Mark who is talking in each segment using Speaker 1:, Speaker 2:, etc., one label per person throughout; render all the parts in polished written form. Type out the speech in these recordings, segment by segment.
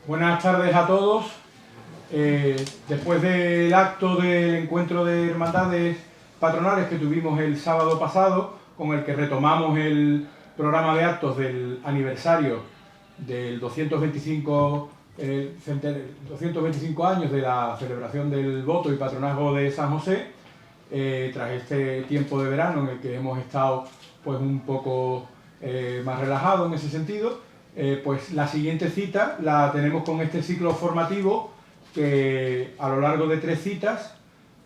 Speaker 1: Buenas tardes a todos. Después del acto del encuentro de hermandades patronales que tuvimos el sábado pasado, con el que retomamos el programa de actos del aniversario del 225 años de la celebración del voto y patronazgo de San José, tras este tiempo de verano en el que hemos estado pues un poco más relajados en ese sentido, pues la siguiente cita la tenemos con este ciclo formativo que a lo largo de 3 citas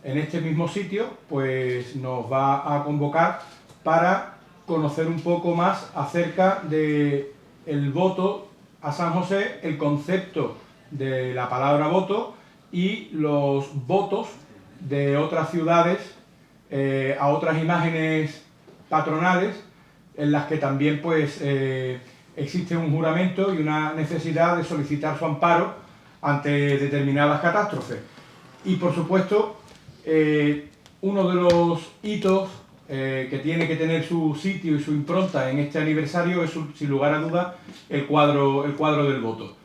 Speaker 1: en este mismo sitio pues nos va a convocar para conocer un poco más acerca del voto a San José, el concepto de la palabra voto y los votos de otras ciudades a otras imágenes patronales en las que también pues existe un juramento y una necesidad de solicitar su amparo ante determinadas catástrofes. Y por supuesto, uno de los hitos que tiene que tener su sitio y su impronta en este aniversario es, sin lugar a dudas, el cuadro del voto.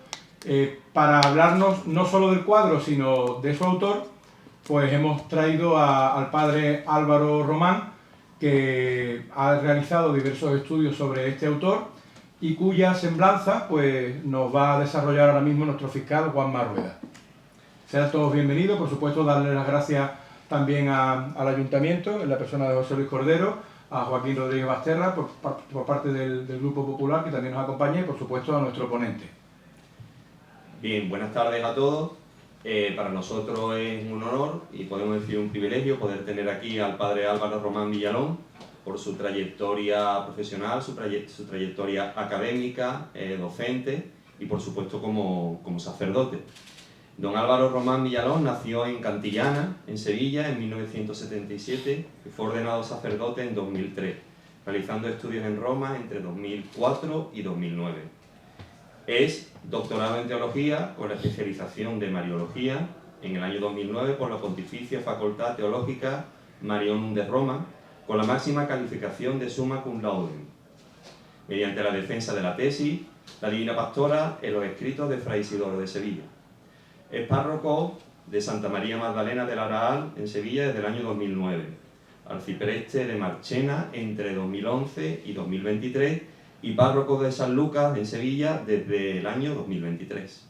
Speaker 1: Para hablarnos no solo del cuadro, sino de su autor, pues hemos traído al padre Álvaro Román, que ha realizado diversos estudios sobre este autor y cuya semblanza pues, nos va a desarrollar ahora mismo nuestro fiscal Juanma Rueda. Sean todos bienvenidos, por supuesto darle las gracias también al Ayuntamiento, en la persona de José Luis Cordero, a Joaquín Rodríguez Basterra, por parte del Grupo Popular, que también nos acompaña, y por supuesto a nuestro ponente.
Speaker 2: Bien, buenas tardes a todos. Para nosotros es un honor y podemos decir un privilegio poder tener aquí al padre Álvaro Román Villalón por su trayectoria profesional, su trayectoria académica, docente y por supuesto como sacerdote. Don Álvaro Román Villalón nació en Cantillana, en Sevilla, en 1977 y fue ordenado sacerdote en 2003, realizando estudios en Roma entre 2004 y 2009. Es doctorado en Teología con la especialización de Mariología en el año 2009 por la Pontificia Facultad Teológica Marionum de Roma, con la máxima calificación de Summa Cum Laude, mediante la defensa de la tesis La Divina Pastora en los escritos de Fray Isidoro de Sevilla. Es párroco de Santa María Magdalena del Araal en Sevilla desde el año 2009, arcipreste de Marchena entre 2011 y 2023 y párroco de San Lucas en Sevilla desde el año 2023.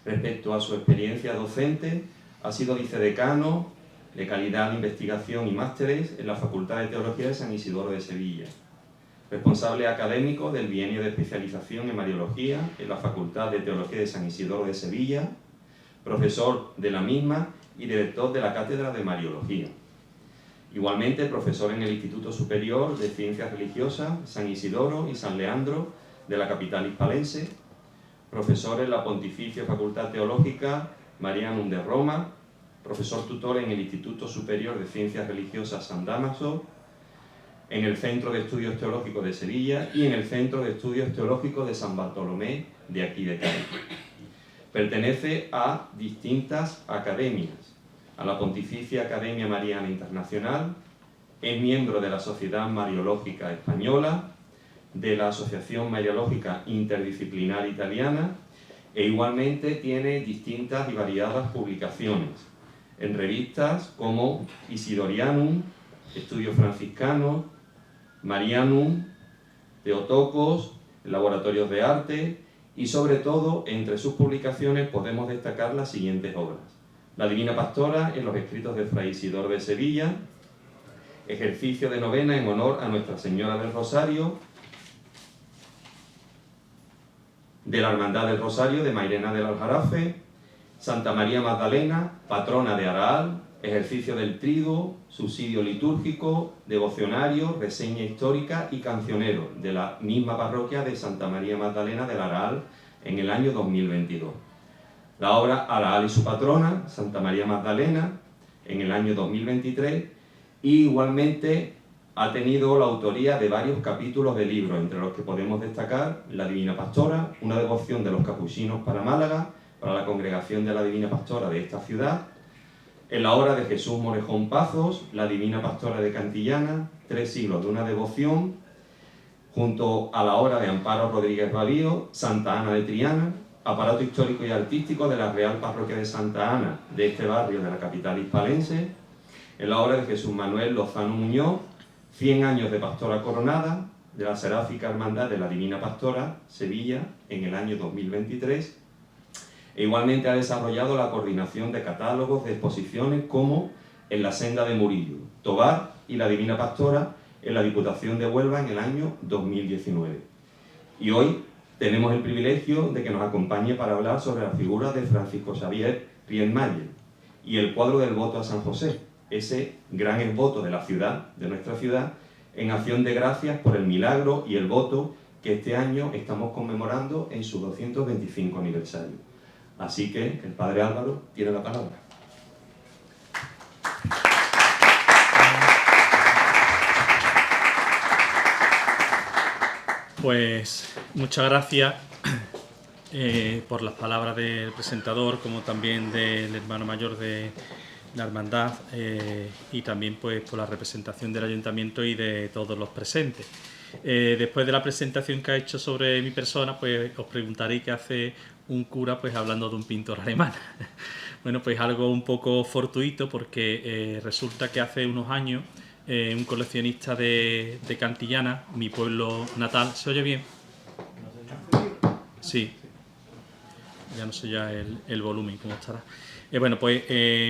Speaker 2: Respecto a su experiencia docente, ha sido vicedecano de Calidad de Investigación y Másteres en la Facultad de Teología de San Isidoro de Sevilla, responsable académico del bienio de especialización en Mariología en la Facultad de Teología de San Isidoro de Sevilla, profesor de la misma y director de la Cátedra de Mariología. Igualmente, profesor en el Instituto Superior de Ciencias Religiosas San Isidoro y San Leandro de la capital hispalense, profesor en la Pontificia Facultad Teológica Marianum de Roma, profesor tutor en el Instituto Superior de Ciencias Religiosas San Dámaso, en el Centro de Estudios Teológicos de Sevilla y en el Centro de Estudios Teológicos de San Bartolomé de aquí de Cádiz. Pertenece a distintas academias, a la Pontificia Academia Mariana Internacional, es miembro de la Sociedad Mariológica Española, de la Asociación Mariológica Interdisciplinar Italiana e igualmente tiene distintas y variadas publicaciones en revistas como Isidorianum, Estudios Franciscanos, Marianum, Teotocos, Laboratorios de Arte y sobre todo entre sus publicaciones podemos destacar las siguientes obras: La Divina Pastora en los escritos de Fray Isidoro de Sevilla, Ejercicio de novena en honor a Nuestra Señora del Rosario, de la Hermandad del Rosario de Mairena del Aljarafe, Santa María Magdalena, patrona de Araal, Ejercicio del Triduo, Subsidio Litúrgico, Devocionario, Reseña Histórica y Cancionero de la misma parroquia de Santa María Magdalena del Araal en el año 2022. La obra Araal y su patrona, Santa María Magdalena, en el año 2023, y igualmente ha tenido la autoría de varios capítulos de libros, entre los que podemos destacar La Divina Pastora, una devoción de los capuchinos para Málaga, para la congregación de la Divina Pastora de esta ciudad, en la obra de Jesús Morejón Pazos, La Divina Pastora de Cantillana, 3 siglos de una devoción, junto a la obra de Amparo Rodríguez Rabío, Santa Ana de Triana, aparato histórico y artístico de la Real Parroquia de Santa Ana, de este barrio de la capital hispalense, en la obra de Jesús Manuel Lozano Muñoz, 100 años de Pastora Coronada, de la Seráfica Hermandad de la Divina Pastora, Sevilla, en el año 2023. E igualmente ha desarrollado la coordinación de catálogos de exposiciones como En la Senda de Murillo, Tobar y la Divina Pastora en la Diputación de Huelva en el año 2019. Y hoy tenemos el privilegio de que nos acompañe para hablar sobre la figura de Francisco Xavier Riesmayer y el cuadro del voto a San José, ese gran exvoto de la ciudad, de nuestra ciudad, en acción de gracias por el milagro y el voto que este año estamos conmemorando en su 225 aniversario. Así que el Padre Álvaro tiene la palabra.
Speaker 3: Pues muchas gracias por las palabras del presentador, como también del hermano mayor de la hermandad y también pues por la representación del ayuntamiento y de todos los presentes. Después de la presentación que ha hecho sobre mi persona, pues os preguntaré qué hace un cura pues hablando de un pintor alemán. Bueno, pues algo un poco fortuito, porque resulta que hace unos años un coleccionista de Cantillana, mi pueblo natal, ¿se oye bien? Sí, ya no sé ya el volumen cómo estará. Bueno, pues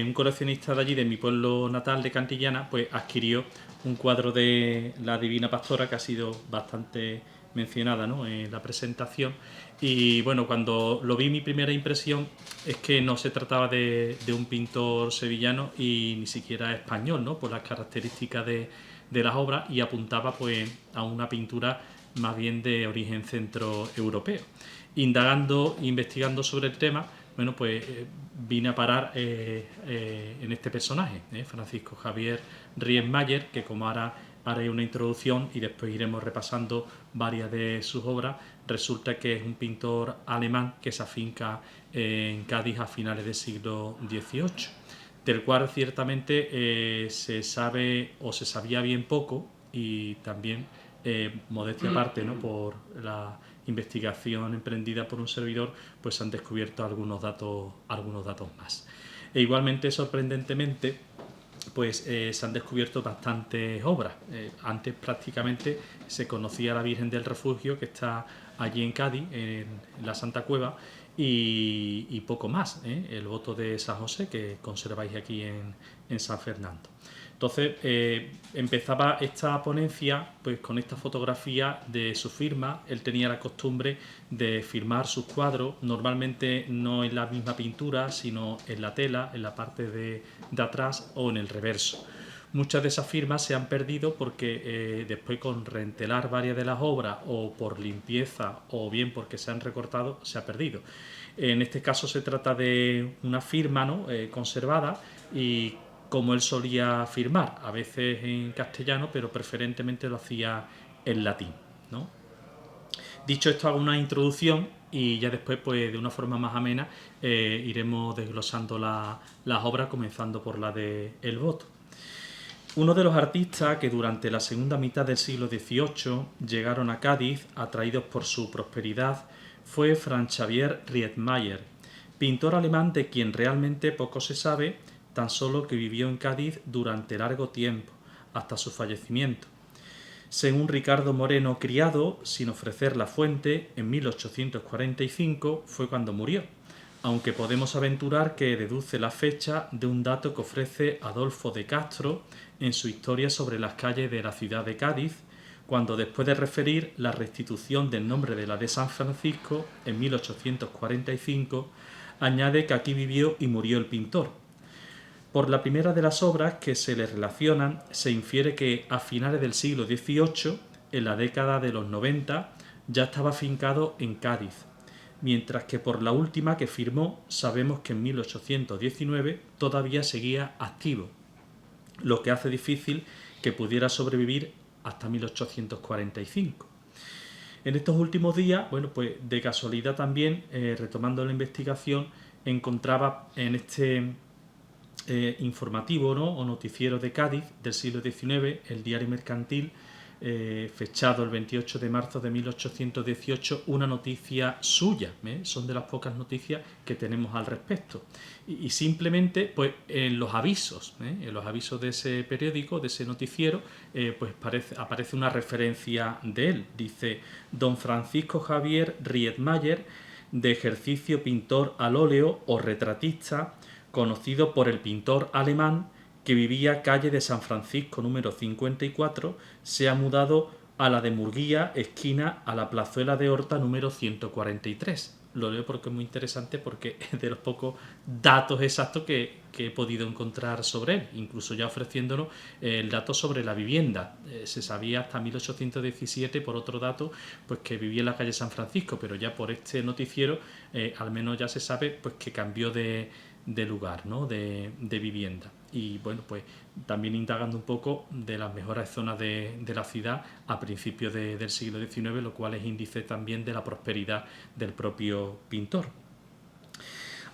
Speaker 3: un coleccionista de allí, de mi pueblo natal de Cantillana, pues adquirió un cuadro de la Divina Pastora que ha sido bastante mencionada, ¿no?, en la presentación. Y bueno, cuando lo vi, mi primera impresión es que no se trataba de un pintor sevillano y ni siquiera español, ¿no?, por las características de las obras, y apuntaba pues a una pintura más bien de origen centroeuropeo. Indagando, investigando sobre el tema, bueno, pues vine a parar en este personaje, Francisco Xavier Riesmayer, que como ahora haré una introducción y después iremos repasando varias de sus obras, resulta que es un pintor alemán que se afinca en Cádiz a finales del siglo XVIII, del cual ciertamente se sabe o se sabía bien poco, y también, modestia aparte, ¿no?, por la investigación emprendida por un servidor, pues se han descubierto algunos datos más. E igualmente, sorprendentemente, pues se han descubierto bastantes obras. Antes prácticamente se conocía la Virgen del Refugio, que está allí en Cádiz, en la Santa Cueva, y poco más, el voto de San José, que conserváis aquí en San Fernando. Entonces empezaba esta ponencia pues con esta fotografía de su firma. Él tenía la costumbre de firmar sus cuadros, normalmente no en la misma pintura, sino en la tela, en la parte de atrás o en el reverso. Muchas de esas firmas se han perdido porque después, con reentelar varias de las obras, o por limpieza o bien porque se han recortado, se ha perdido. En este caso se trata de una firma, ¿no?, conservada, y como él solía firmar, a veces en castellano, pero preferentemente lo hacía en latín, ¿no? Dicho esto, hago una introducción y ya después, pues de una forma más amena, iremos desglosando las obras, comenzando por la de El Voto. Uno de los artistas que durante la segunda mitad del siglo XVIII llegaron a Cádiz, atraídos por su prosperidad, fue Franz Xavier Riesmayer, pintor alemán de quien realmente poco se sabe, tan solo que vivió en Cádiz durante largo tiempo, hasta su fallecimiento. Según Ricardo Moreno Criado, sin ofrecer la fuente, en 1845 fue cuando murió, aunque podemos aventurar que deduce la fecha de un dato que ofrece Adolfo de Castro en su Historia sobre las calles de la ciudad de Cádiz, cuando, después de referir la restitución del nombre de la de San Francisco en 1845, añade que aquí vivió y murió el pintor. Por la primera de las obras que se le relacionan, se infiere que a finales del siglo XVIII, en la década de los 90, ya estaba afincado en Cádiz, mientras que por la última, que firmó, sabemos que en 1819 todavía seguía activo, lo que hace difícil que pudiera sobrevivir hasta 1845. En estos últimos días, bueno, pues de casualidad también, retomando la investigación, encontraba en este informativo, ¿no?, o noticiero de Cádiz del siglo XIX, el Diario Mercantil, fechado el 28 de marzo de 1818, una noticia suya. Son de las pocas noticias que tenemos al respecto. Y simplemente, pues en los avisos de ese periódico, de ese noticiero, pues aparece una referencia de él. Dice: don Francisco Javier Riedmayer, de ejercicio pintor al óleo o retratista, conocido por el pintor alemán, que vivía calle de San Francisco número 54, se ha mudado a la de Murguía, esquina a la plazuela de Horta número 143. Lo leo porque es muy interesante, porque es de los pocos datos exactos que he podido encontrar sobre él, incluso ya ofreciéndonos el dato sobre la vivienda. Se sabía hasta 1817 por otro dato, pues que vivía en la calle San Francisco, pero ya por este noticiero al menos ya se sabe pues que cambió de lugar, ¿no? de vivienda. Y bueno, pues también indagando un poco de las mejores zonas de la ciudad a principios del siglo XIX, lo cual es índice también de la prosperidad del propio pintor.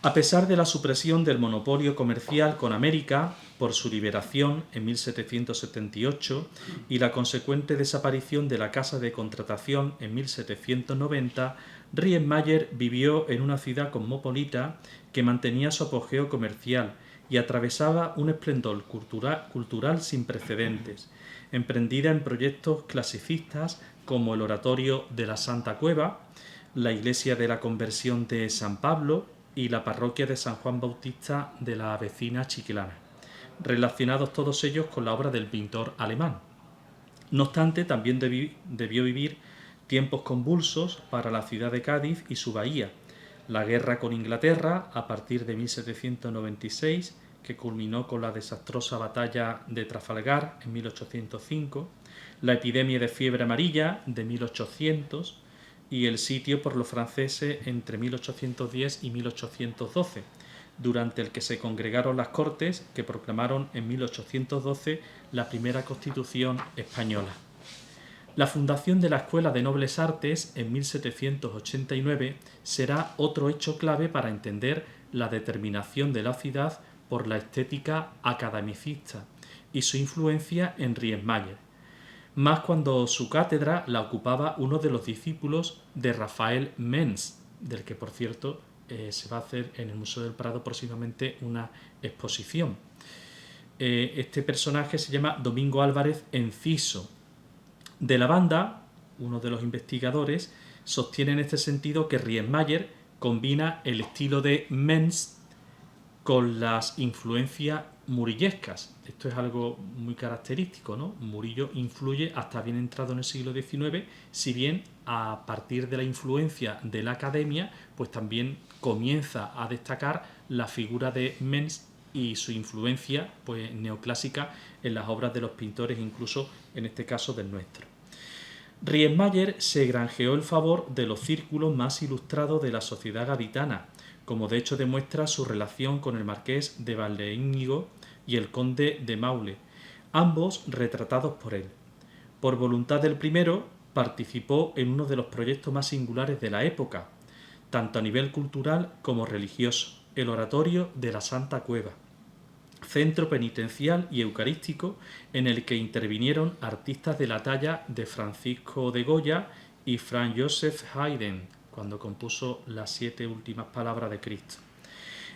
Speaker 3: A pesar de la supresión del monopolio comercial con América por su liberación en 1778 y la consecuente desaparición de la Casa de Contratación en 1790, Riedmayer vivió en una ciudad cosmopolita que mantenía su apogeo comercial y atravesaba un esplendor cultural sin precedentes, emprendida en proyectos clasicistas como el Oratorio de la Santa Cueva, la Iglesia de la Conversión de San Pablo y la Parroquia de San Juan Bautista de la vecina Chiclana, relacionados todos ellos con la obra del pintor alemán. No obstante, también debió vivir tiempos convulsos para la ciudad de Cádiz y su bahía: la guerra con Inglaterra a partir de 1796, que culminó con la desastrosa batalla de Trafalgar en 1805, la epidemia de fiebre amarilla de 1800 y el sitio por los franceses entre 1810 y 1812, durante el que se congregaron las Cortes, que proclamaron en 1812 la primera Constitución española. La fundación de la Escuela de Nobles Artes en 1789 será otro hecho clave para entender la determinación de la ciudad por la estética academicista y su influencia en Riedmayer, más cuando su cátedra la ocupaba uno de los discípulos de Rafael Mengs, del que por cierto se va a hacer en el Museo del Prado próximamente una exposición. Este personaje se llama Domingo Álvarez Enciso. De la banda, uno de los investigadores sostiene en este sentido que Riedmayer combina el estilo de Mengs con las influencias murillescas. Esto es algo muy característico, ¿no? Murillo influye hasta bien entrado en el siglo XIX, si bien a partir de la influencia de la academia, pues también comienza a destacar la figura de Mengs y su influencia pues neoclásica en las obras de los pintores, incluso en este caso del nuestro. Riedmayer se granjeó el favor de los círculos más ilustrados de la sociedad gaditana, como de hecho demuestra su relación con el marqués de Valdeíñigo y el conde de Maule, ambos retratados por él. Por voluntad del primero, participó en uno de los proyectos más singulares de la época, tanto a nivel cultural como religioso, el Oratorio de la Santa Cueva, centro penitencial y eucarístico en el que intervinieron artistas de la talla de Francisco de Goya y Franz Joseph Haydn, cuando compuso las 7 últimas palabras de Cristo.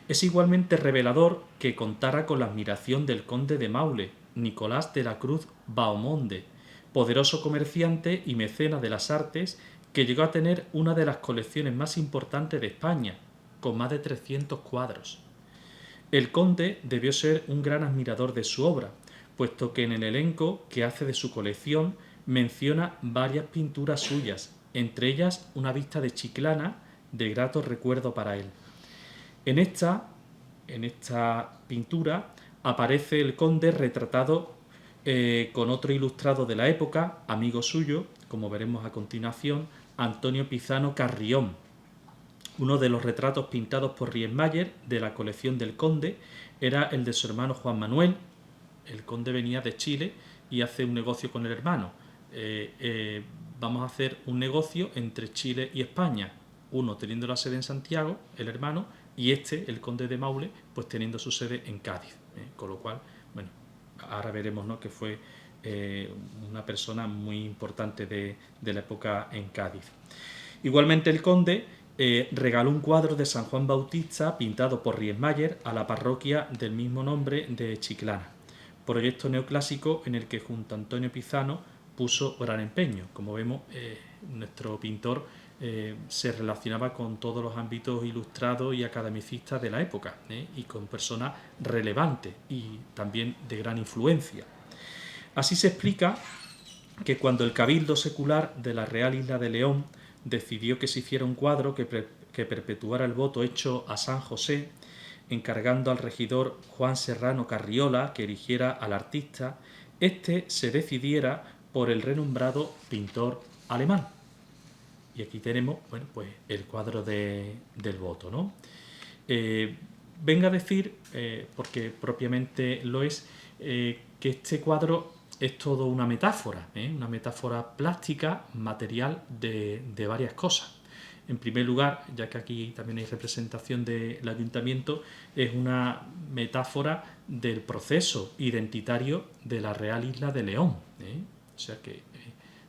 Speaker 3: Es igualmente revelador que contara con la admiración del conde de Maule, Nicolás de la Cruz Baumonde, poderoso comerciante y mecena de las artes que llegó a tener una de las colecciones más importantes de España, con más de 300 cuadros. El conde debió ser un gran admirador de su obra, puesto que en el elenco que hace de su colección menciona varias pinturas suyas, entre ellas una vista de Chiclana de grato recuerdo para él. En esta pintura aparece el conde retratado con otro ilustrado de la época, amigo suyo, como veremos a continuación, Antonio Pizano Carrión. Uno de los retratos pintados por Riedmayer de la colección del conde era el de su hermano Juan Manuel. El conde venía de Chile y hace un negocio con el hermano. Vamos a hacer un negocio entre Chile y España, uno teniendo la sede en Santiago, el hermano, y el conde de Maule, pues teniendo su sede en Cádiz. Con lo cual, bueno, ahora veremos, ¿no?, que fue una persona muy importante de la época en Cádiz. Igualmente el conde regaló un cuadro de San Juan Bautista pintado por Riesmayer a la parroquia del mismo nombre de Chiclana, proyecto neoclásico en el que junto a Antonio Pizano puso gran empeño. Como vemos, nuestro pintor se relacionaba con todos los ámbitos ilustrados y academicistas de la época, y con personas relevantes y también de gran influencia. Así se explica que cuando el Cabildo Secular de la Real Isla de León decidió que se hiciera un cuadro que perpetuara el voto hecho a San José, encargando al regidor Juan Serrano Carriola que eligiera al artista, este se decidiera por el renombrado pintor alemán. Y aquí tenemos, bueno, pues el cuadro del voto, ¿no? Venga a decir, porque propiamente lo es, que este cuadro es todo una metáfora plástica, material de varias cosas. En primer lugar, ya que aquí también hay representación del ayuntamiento, es una metáfora del proceso identitario de la Real Isla de León. O sea que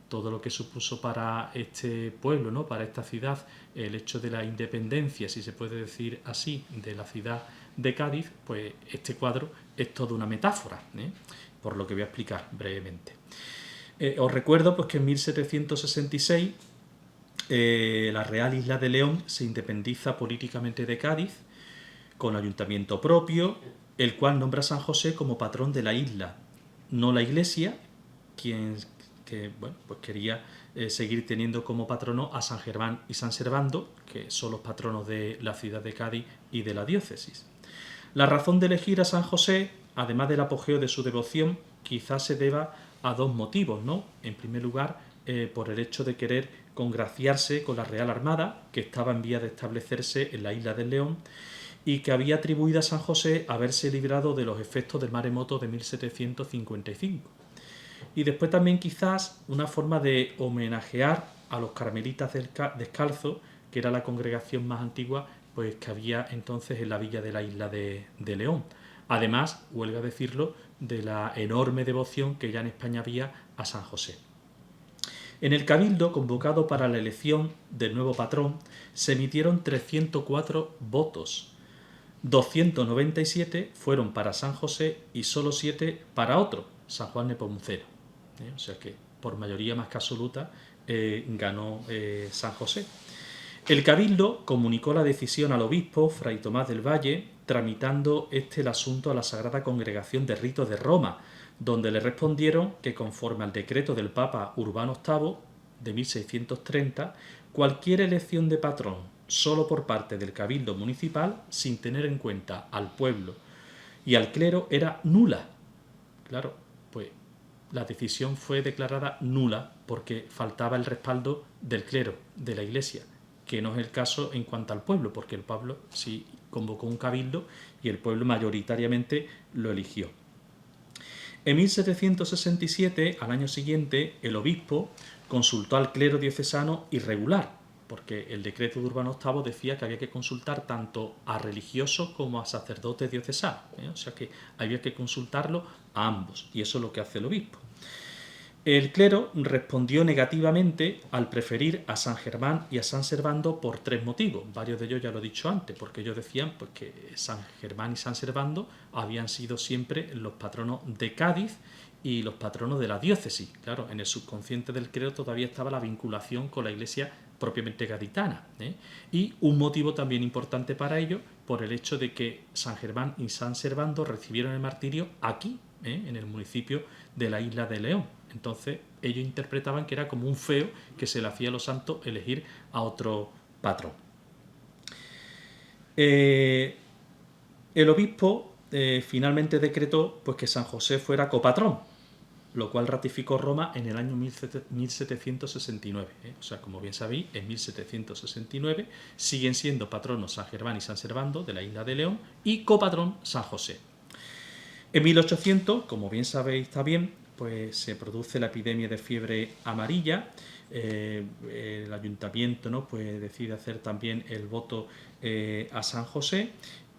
Speaker 3: todo lo que supuso para este pueblo, ¿no?, para esta ciudad, el hecho de la independencia, si se puede decir así, de la ciudad de Cádiz, pues este cuadro es toda una metáfora, por lo que voy a explicar brevemente. Os recuerdo pues que en 1766 la Real Isla de León se independiza políticamente de Cádiz con ayuntamiento propio, el cual nombra a San José como patrón de la isla, no la Iglesia, que pues quería seguir teniendo como patrono a San Germán y San Servando, que son los patronos de la ciudad de Cádiz y de la diócesis. La razón de elegir a San José, además del apogeo de su devoción, quizás se deba a dos motivos, ¿no? En primer lugar, por el hecho de querer congraciarse con la Real Armada, que estaba en vía de establecerse en la isla del León, y que había atribuido a San José haberse librado de los efectos del maremoto de 1755. Y después también quizás una forma de homenajear a los carmelitas descalzos, que era la congregación más antigua pues que había entonces en la villa de la isla de León. Además, huelga decirlo, de la enorme devoción que ya en España había a San José. En el Cabildo, convocado para la elección del nuevo patrón, se emitieron 304 votos. 297 fueron para San José y solo 7 para otro, San Juan Nepomuceno. O sea que por mayoría más que absoluta ganó San José. El Cabildo comunicó la decisión al obispo, Fray Tomás del Valle, tramitando el asunto a la Sagrada Congregación de Ritos de Roma, donde le respondieron que conforme al decreto del Papa Urbano VIII de 1630, cualquier elección de patrón solo por parte del Cabildo Municipal, sin tener en cuenta al pueblo y al clero, era nula. Claro, pues la decisión fue declarada nula porque faltaba el respaldo del clero, de la Iglesia, que no es el caso en cuanto al pueblo, porque el pueblo sí convocó un cabildo y el pueblo mayoritariamente lo eligió. En 1767, al año siguiente, el obispo consultó al clero diocesano irregular, porque el decreto de Urbano VIII decía que había que consultar tanto a religiosos como a sacerdotes diocesanos, o sea que había que consultarlo a ambos, y eso es lo que hace el obispo. El clero respondió negativamente al preferir a San Germán y a San Servando por 3 motivos. Varios de ellos ya lo he dicho antes, porque ellos decían pues, que San Germán y San Servando habían sido siempre los patronos de Cádiz y los patronos de la diócesis. Claro, en el subconsciente del clero todavía estaba la vinculación con la Iglesia propiamente gaditana. Y un motivo también importante para ello, por el hecho de que San Germán y San Servando recibieron el martirio aquí, en el municipio de la isla de León. Entonces ellos interpretaban que era como un feo que se le hacía a los santos elegir a otro patrón. El obispo finalmente decretó pues, que San José fuera copatrón, lo cual ratificó Roma en el año 1769. O sea, como bien sabéis, en 1769 siguen siendo patronos San Germán y San Servando de la isla de León y copatrón San José. En 1800, como bien sabéis también, pues se produce la epidemia de fiebre amarilla. El ayuntamiento, ¿no?, pues decide hacer también el voto a San José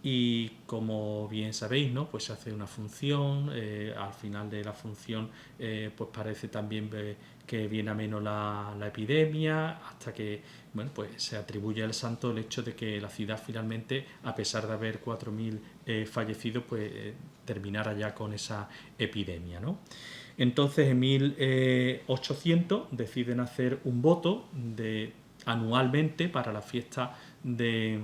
Speaker 3: y como bien sabéis, ¿no? Pues se hace una función, al final de la función pues parece también que viene a menos la epidemia, hasta que bueno, pues se atribuye al santo el hecho de que la ciudad finalmente, a pesar de haber 4.000 fallecidos, pues terminara ya con esa epidemia, ¿no? Entonces en 1800 deciden hacer un voto anualmente para la fiesta de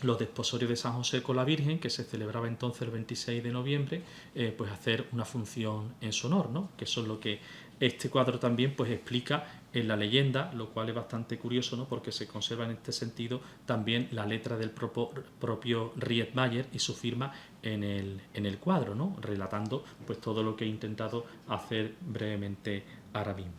Speaker 3: los desposorios de San José con la Virgen, que se celebraba entonces el 26 de noviembre, pues hacer una función en su honor, ¿no? Que eso es lo que este cuadro también pues explica en la leyenda, lo cual es bastante curioso, ¿no? Porque se conserva en este sentido también la letra del propio Riedmayer y su firma en el cuadro, ¿no? Relatando pues todo lo que he intentado hacer brevemente ahora mismo.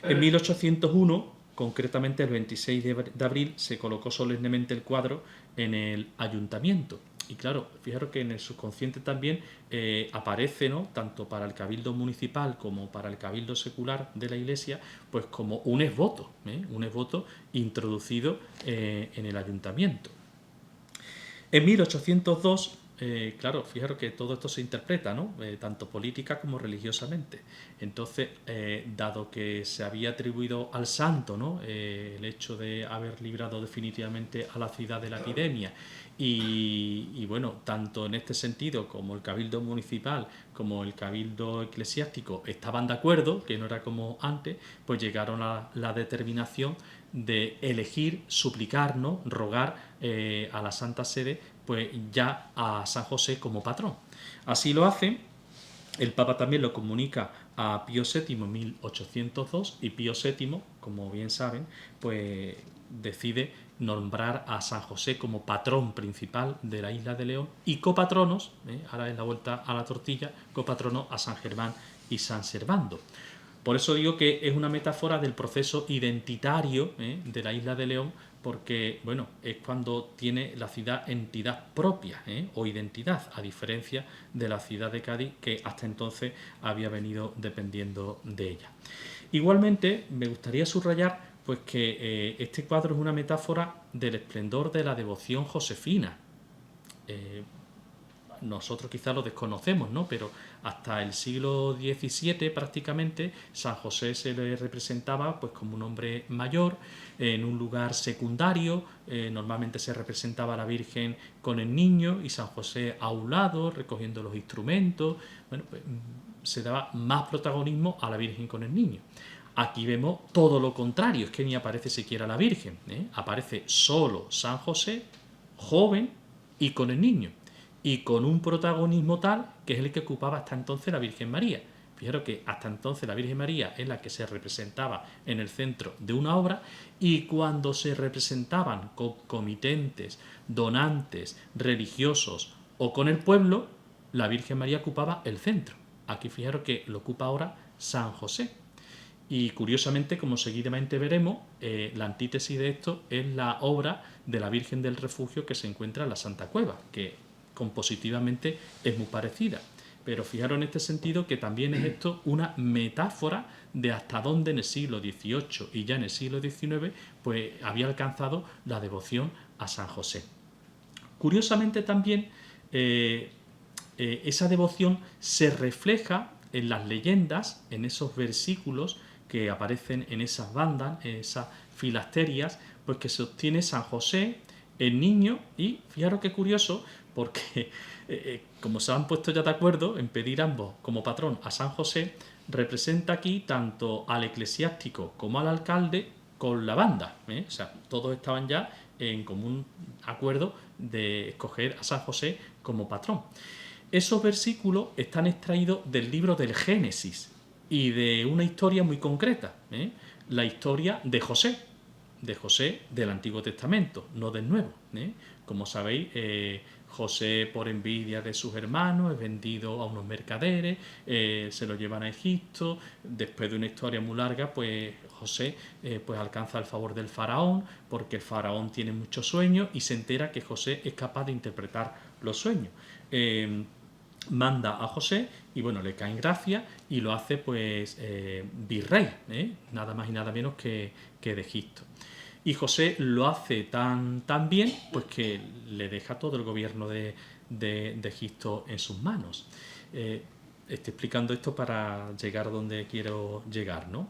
Speaker 3: En 1801, concretamente el 26 de abril, se colocó solemnemente el cuadro en el ayuntamiento. Y claro, fijaros que en el subconsciente también aparece, ¿no? Tanto para el cabildo municipal como para el cabildo secular de la Iglesia, pues como un exvoto introducido en el ayuntamiento. En 1802, claro, fijaros que todo esto se interpreta, ¿no? Tanto política como religiosamente. Entonces, dado que se había atribuido al santo, ¿no? El hecho de haber librado definitivamente a la ciudad de la epidemia, y bueno, tanto en este sentido como el cabildo municipal como el cabildo eclesiástico estaban de acuerdo, que no era como antes, pues llegaron a la determinación de elegir, suplicar, ¿no? Rogar a la Santa Sede pues ya a San José como patrón. Así lo hacen, el Papa también lo comunica a Pío VII en 1802 y Pío VII, como bien saben, pues decide nombrar a San José como patrón principal de la isla de León y copatronos, ahora es la vuelta a la tortilla, copatronos a San Germán y San Servando. Por eso digo que es una metáfora del proceso identitario de la isla de León, porque bueno, es cuando tiene la ciudad entidad propia o identidad, a diferencia de la ciudad de Cádiz, que hasta entonces había venido dependiendo de ella. Igualmente, me gustaría subrayar pues que este cuadro es una metáfora del esplendor de la devoción josefina. Nosotros quizás lo desconocemos, ¿no? Pero hasta el siglo XVII prácticamente San José se le representaba pues como un hombre mayor en un lugar secundario, normalmente se representaba a la Virgen con el niño y San José a un lado recogiendo los instrumentos. Bueno, pues se daba más protagonismo a la Virgen con el niño. Aquí vemos todo lo contrario, es que ni aparece siquiera la Virgen, aparece solo San José, joven y con el niño, y con un protagonismo tal que es el que ocupaba hasta entonces la Virgen María. Fijaros que hasta entonces la Virgen María es la que se representaba en el centro de una obra, y cuando se representaban con comitentes, donantes, religiosos o con el pueblo, la Virgen María ocupaba el centro. Aquí fijaros que lo ocupa ahora San José. Y curiosamente, como seguidamente veremos, la antítesis de esto es la obra de la Virgen del Refugio que se encuentra en la Santa Cueva, que compositivamente es muy parecida. Pero fijaros en este sentido que también es esto una metáfora de hasta dónde en el siglo XVIII y ya en el siglo XIX pues había alcanzado la devoción a San José. Curiosamente también esa devoción se refleja en las leyendas, en esos versículos que aparecen en esas bandas, en esas filasterias, pues que sostiene San José, el niño, y fijaros qué curioso, porque como se han puesto ya de acuerdo en pedir ambos como patrón a San José, representa aquí tanto al eclesiástico como al alcalde con la banda, o sea, todos estaban ya en común acuerdo de escoger a San José como patrón. Esos versículos están extraídos del libro del Génesis y de una historia muy concreta, la historia de José del Antiguo Testamento, no del Nuevo. Como sabéis, José, por envidia de sus hermanos, es vendido a unos mercaderes, se lo llevan a Egipto. Después de una historia muy larga, pues José pues alcanza el favor del faraón, porque el faraón tiene muchos sueños y se entera que José es capaz de interpretar los sueños. Manda a José y bueno, le cae en gracia y lo hace pues virrey, nada más y nada menos que de Egipto. Y José lo hace tan bien, pues que le deja todo el gobierno de Egipto en sus manos. Estoy explicando esto para llegar a donde quiero llegar, ¿no?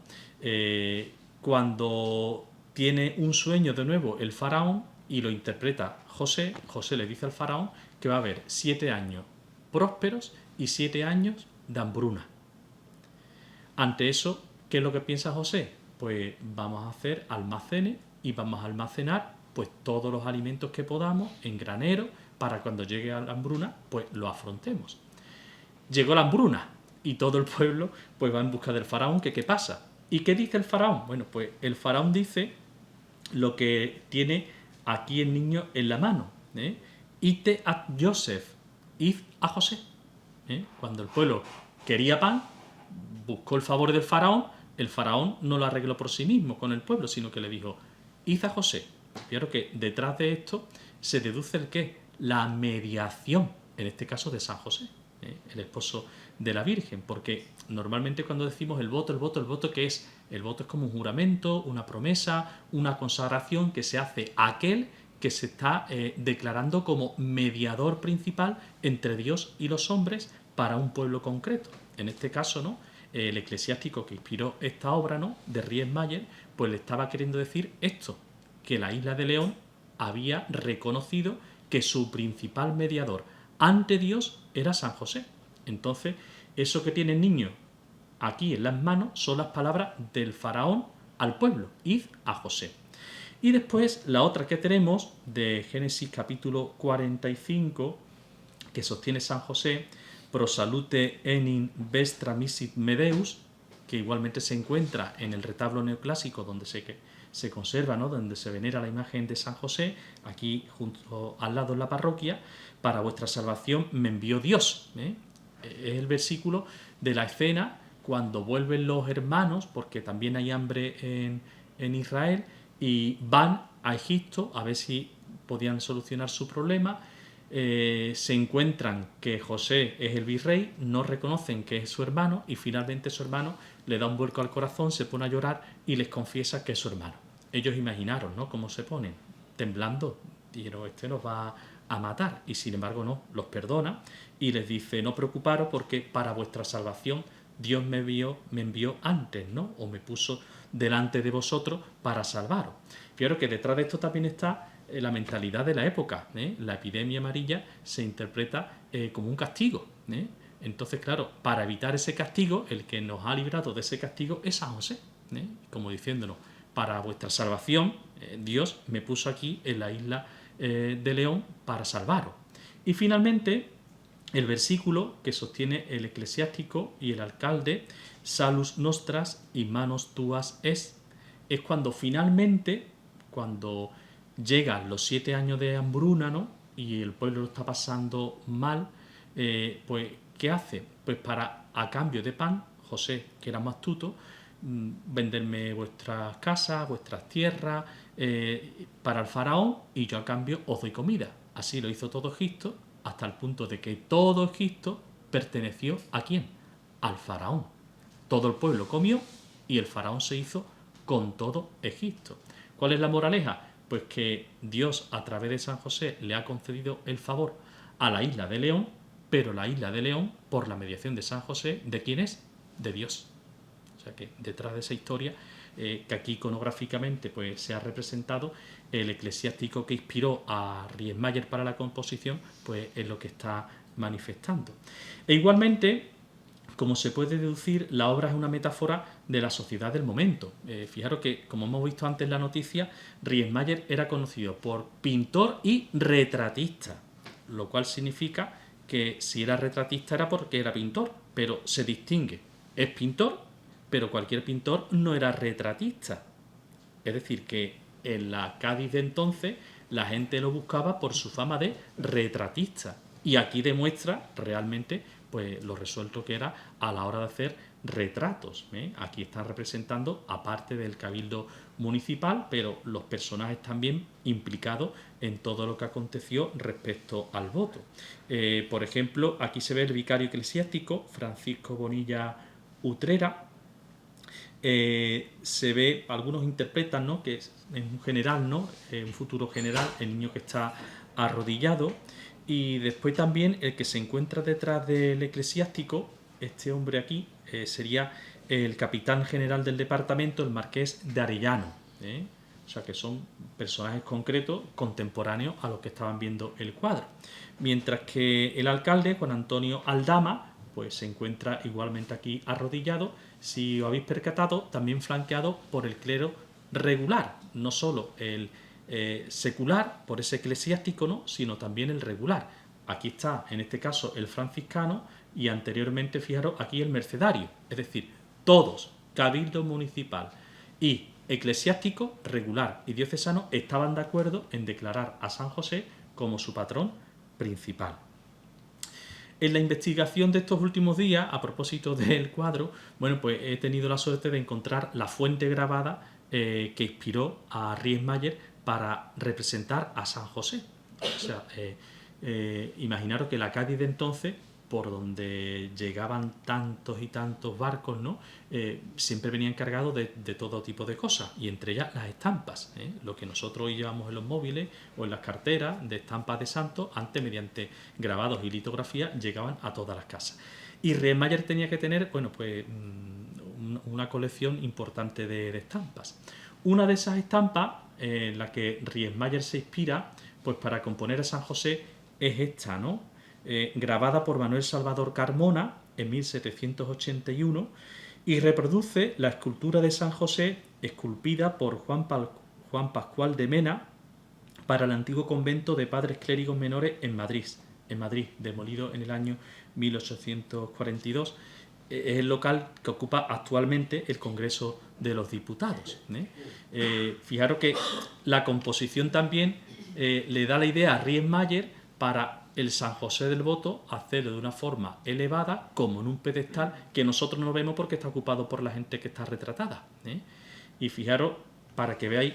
Speaker 3: Cuando tiene un sueño de nuevo el faraón y lo interpreta José, José le dice al faraón que va a haber 7 años prósperos y 7 años de hambruna. Ante eso, ¿qué es lo que piensa José? Pues vamos a hacer almacenes y vamos a almacenar pues todos los alimentos que podamos en granero para cuando llegue a la hambruna pues lo afrontemos. Llegó la hambruna y todo el pueblo pues va en busca del faraón, que qué pasa. ¿Y qué dice el faraón? Bueno, pues el faraón dice lo que tiene aquí el niño en la mano. Ite a Joseph, id a José. Cuando el pueblo quería pan, buscó el favor del faraón, el faraón no lo arregló por sí mismo con el pueblo, sino que le dijo, id a José. Claro que detrás de esto se deduce el qué, la mediación, en este caso de San José, el esposo de la Virgen, porque normalmente cuando decimos el voto, ¿qué es? El voto es como un juramento, una promesa, una consagración que se hace a aquel que se está declarando como mediador principal entre Dios y los hombres para un pueblo concreto. En este caso, ¿no? El eclesiástico que inspiró esta obra, ¿no?, de Riesmayer, pues le estaba queriendo decir esto, que la isla de León había reconocido que su principal mediador ante Dios era San José. Entonces, eso que tiene el niño aquí en las manos son las palabras del faraón al pueblo, id a José. Y después la otra que tenemos de Génesis capítulo 45, que sostiene San José, prosalute enin vestra misit medeus, que igualmente se encuentra en el retablo neoclásico donde se conserva, ¿no?, donde se venera la imagen de San José, aquí junto al lado en la parroquia, para vuestra salvación me envió Dios. Es el versículo de la escena cuando vuelven los hermanos, porque también hay hambre en Israel, y van a Egipto a ver si podían solucionar su problema. Se encuentran que José es el virrey, no reconocen que es su hermano y finalmente su hermano le da un vuelco al corazón, se pone a llorar y les confiesa que es su hermano. Ellos imaginaron, ¿no?, cómo se ponen, temblando, dijeron, este nos va a matar, y sin embargo no, los perdona y les dice, no preocuparos porque para vuestra salvación Dios me envió antes, ¿no?, o me puso delante de vosotros para salvaros. Fijaros que detrás de esto también está la mentalidad de la época. La epidemia amarilla se interpreta como un castigo. Entonces, claro, para evitar ese castigo, el que nos ha librado de ese castigo es San José, como diciéndonos, para vuestra salvación, Dios me puso aquí en la isla de León para salvaros. Y finalmente, el versículo que sostiene el eclesiástico y el alcalde, salus nostras y manos tuas es cuando finalmente, cuando llegan los 7 años de hambruna, ¿no?, y el pueblo lo está pasando mal, pues ¿qué hace? Pues a cambio de pan, José, que era más astuto, venderme vuestras casas, vuestras tierras, para el faraón, y yo a cambio os doy comida. Así lo hizo todo Egipto, hasta el punto de que todo Egipto perteneció ¿a quién? Al faraón. Todo el pueblo comió y el faraón se hizo con todo Egipto. ¿Cuál es la moraleja? Pues que Dios a través de San José le ha concedido el favor a la isla de León, pero la isla de León, por la mediación de San José, ¿de quién es? De Dios. O sea que detrás de esa historia, que aquí iconográficamente pues, se ha representado, el eclesiástico que inspiró a Riesmayer para la composición, pues es lo que está manifestando. E igualmente, como se puede deducir, la obra es una metáfora de la sociedad del momento. Fijaros que, como hemos visto antes en la noticia, Riesmayer era conocido por pintor y retratista, lo cual significa que si era retratista era porque era pintor, pero se distingue. Es pintor, pero cualquier pintor no era retratista. Es decir, que en la Cádiz de entonces la gente lo buscaba por su fama de retratista. Y aquí demuestra realmente pues, lo resuelto que era a la hora de hacer retratos. Aquí están representando, aparte del cabildo municipal, pero los personajes también implicados en todo lo que aconteció respecto al voto. Por ejemplo, aquí se ve el vicario eclesiástico, Francisco Bonilla Utrera, se ve, algunos interpretan, ¿no?, que es un general, ¿no?, un futuro general, el niño que está arrodillado, y después también el que se encuentra detrás del eclesiástico, este hombre aquí, sería el capitán general del departamento, el marqués de Arellano, ¿eh? O sea que son personajes concretos contemporáneos a los que estaban viendo el cuadro. Mientras que el alcalde, Juan Antonio Aldama, pues se encuentra igualmente aquí arrodillado, si os habéis percatado, también flanqueado por el clero regular, no solo el secular, por ese eclesiástico, ¿no?, sino también el regular. Aquí está, en este caso, el franciscano y anteriormente, fijaros, aquí el mercedario. Es decir, todos, cabildo municipal y eclesiástico, regular y diocesano, estaban de acuerdo en declarar a San José como su patrón principal. En la investigación de estos últimos días, a propósito del cuadro, bueno, pues he tenido la suerte de encontrar la fuente grabada que inspiró a Riesmayer para representar a San José. O sea, imaginaros que la Cádiz de entonces, por donde llegaban tantos y tantos barcos, ¿no?, siempre venían cargados de todo tipo de cosas, y entre ellas las estampas, lo que nosotros hoy llevamos en los móviles o en las carteras de estampas de santos, antes mediante grabados y litografía llegaban a todas las casas. Y Riesmayer tenía que tener, bueno, pues una colección importante de estampas. Una de esas estampas en la que Riesmayer se inspira, pues para componer a San José, es esta, ¿no?, grabada por Manuel Salvador Carmona en 1781, y reproduce la escultura de San José esculpida por Juan Pascual de Mena para el antiguo convento de padres clérigos menores en Madrid, demolido en el año 1842. Es el local que ocupa actualmente el Congreso de los Diputados. Fijaros que la composición también le da la idea a Riesmayer para el San José del Voto hacerlo de una forma elevada, como en un pedestal, que nosotros no vemos porque está ocupado por la gente que está retratada. Y fijaros, para que veáis,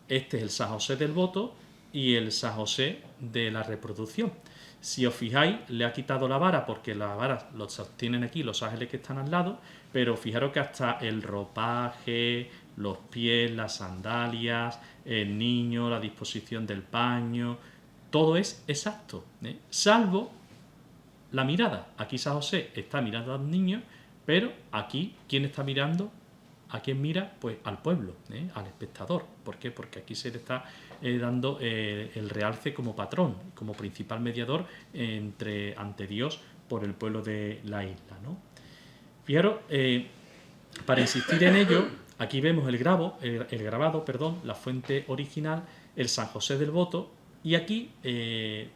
Speaker 3: este es el San José del Voto y el San José de la reproducción. Si os fijáis, le ha quitado la vara, porque la vara lo sostienen aquí los ángeles que están al lado, pero fijaros que hasta el ropaje, los pies, las sandalias, el niño, la disposición del paño, todo es exacto, salvo la mirada. Aquí San José está mirando a los niños, pero aquí, ¿quién está mirando? ¿A quién mira? Pues al pueblo, al espectador. ¿Por qué? Porque aquí se le está dando el realce como patrón, como principal mediador ante Dios por el pueblo de la isla, ¿no? Fijaros, para insistir en ello, aquí vemos el grabado, la fuente original, el San José del Voto. Y aquí,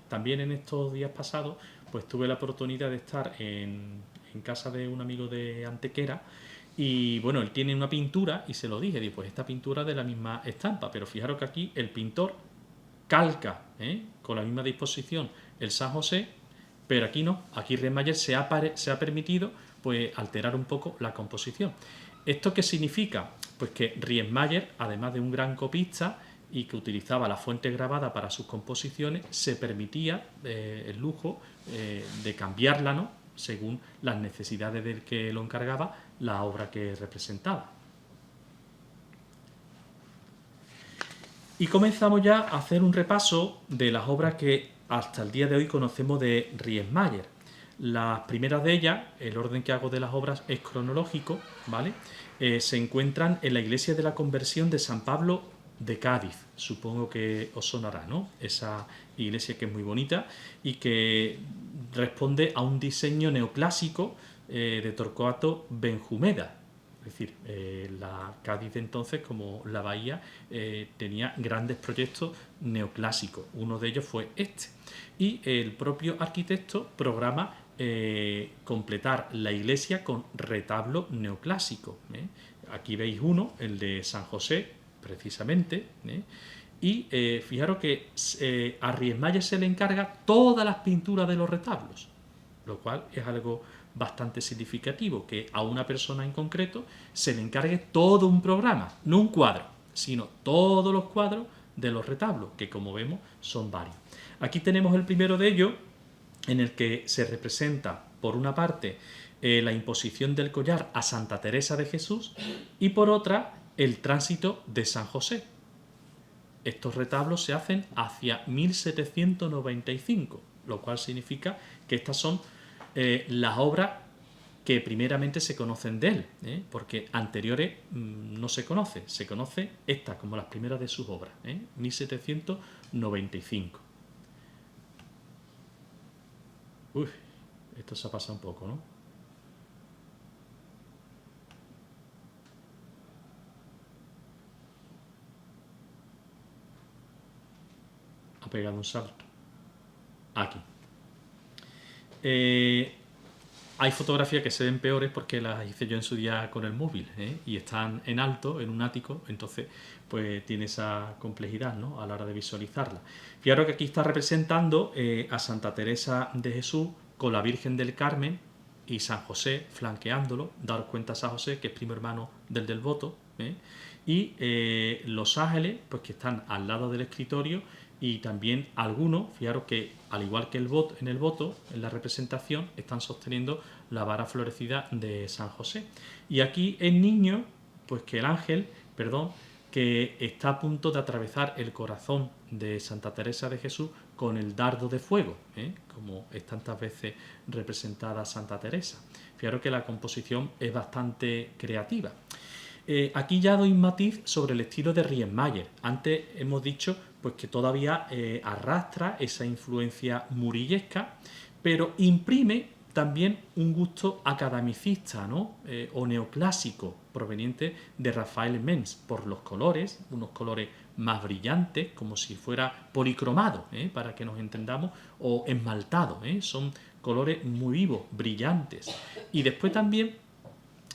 Speaker 3: también en estos días pasados, pues tuve la oportunidad de estar en casa de un amigo de Antequera, y bueno, él tiene una pintura y se lo dije, pues esta pintura de la misma estampa, pero fijaros que aquí el pintor calca, con la misma disposición, el San José, pero aquí no, aquí Riesmayer se ha permitido pues alterar un poco la composición. ¿Esto qué significa? Pues que Riesmayer, además de un gran copista y que utilizaba la fuente grabada para sus composiciones, se permitía el lujo de cambiarla, ¿no?, según las necesidades del que lo encargaba, la obra que representaba. Y comenzamos ya a hacer un repaso de las obras que hasta el día de hoy conocemos de Riesmayer. Las primeras de ellas, el orden que hago de las obras es cronológico, ¿vale? Se encuentran en la iglesia de la Conversión de San Pablo de Cádiz. Supongo que os sonará, ¿no?, esa iglesia que es muy bonita y que responde a un diseño neoclásico de Torquato Benjumeda. Es decir, la Cádiz de entonces, como la bahía, tenía grandes proyectos neoclásicos. Uno de ellos fue este. Y el propio arquitecto programa completar la iglesia con retablo neoclásico. Aquí veis uno, el de San José, precisamente, y fijaros que a Riesmayer se le encarga todas las pinturas de los retablos, lo cual es algo bastante significativo, que a una persona en concreto se le encargue todo un programa, no un cuadro, sino todos los cuadros de los retablos, que como vemos son varios. Aquí tenemos el primero de ellos, en el que se representa, por una parte, la imposición del collar a Santa Teresa de Jesús y por otra el tránsito de San José. Estos retablos se hacen hacia 1795, lo cual significa que estas son las obras que primeramente se conocen de él, porque anteriores no se conoce esta como las primeras de sus obras, 1795. Uy, esto se ha pasado un poco, ¿no? Ha pegado un salto. Aquí. Hay fotografías que se ven peores porque las hice yo en su día con el móvil, y están en alto, en un ático, entonces pues tiene esa complejidad, ¿no?, a la hora de visualizarla. Fijaros que aquí está representando a Santa Teresa de Jesús con la Virgen del Carmen y San José flanqueándolo. Daros cuenta San José, que es primo hermano del devoto, y los ángeles pues que están al lado del escritorio, y también algunos, fijaros que al igual que en el voto, en la representación, están sosteniendo la vara florecida de San José. Y aquí el niño, pues que el ángel, que está a punto de atravesar el corazón de Santa Teresa de Jesús con el dardo de fuego, como es tantas veces representada Santa Teresa. Fijaros que la composición es bastante creativa. Aquí ya doy un matiz sobre el estilo de Riemenscheier. Antes hemos dicho pues que todavía arrastra esa influencia murillesca, pero imprime también un gusto academicista, ¿no?, o neoclásico, proveniente de Rafael Mengs, por los colores, unos colores más brillantes, como si fuera policromado, para que nos entendamos, o esmaltado, son colores muy vivos, brillantes. Y después también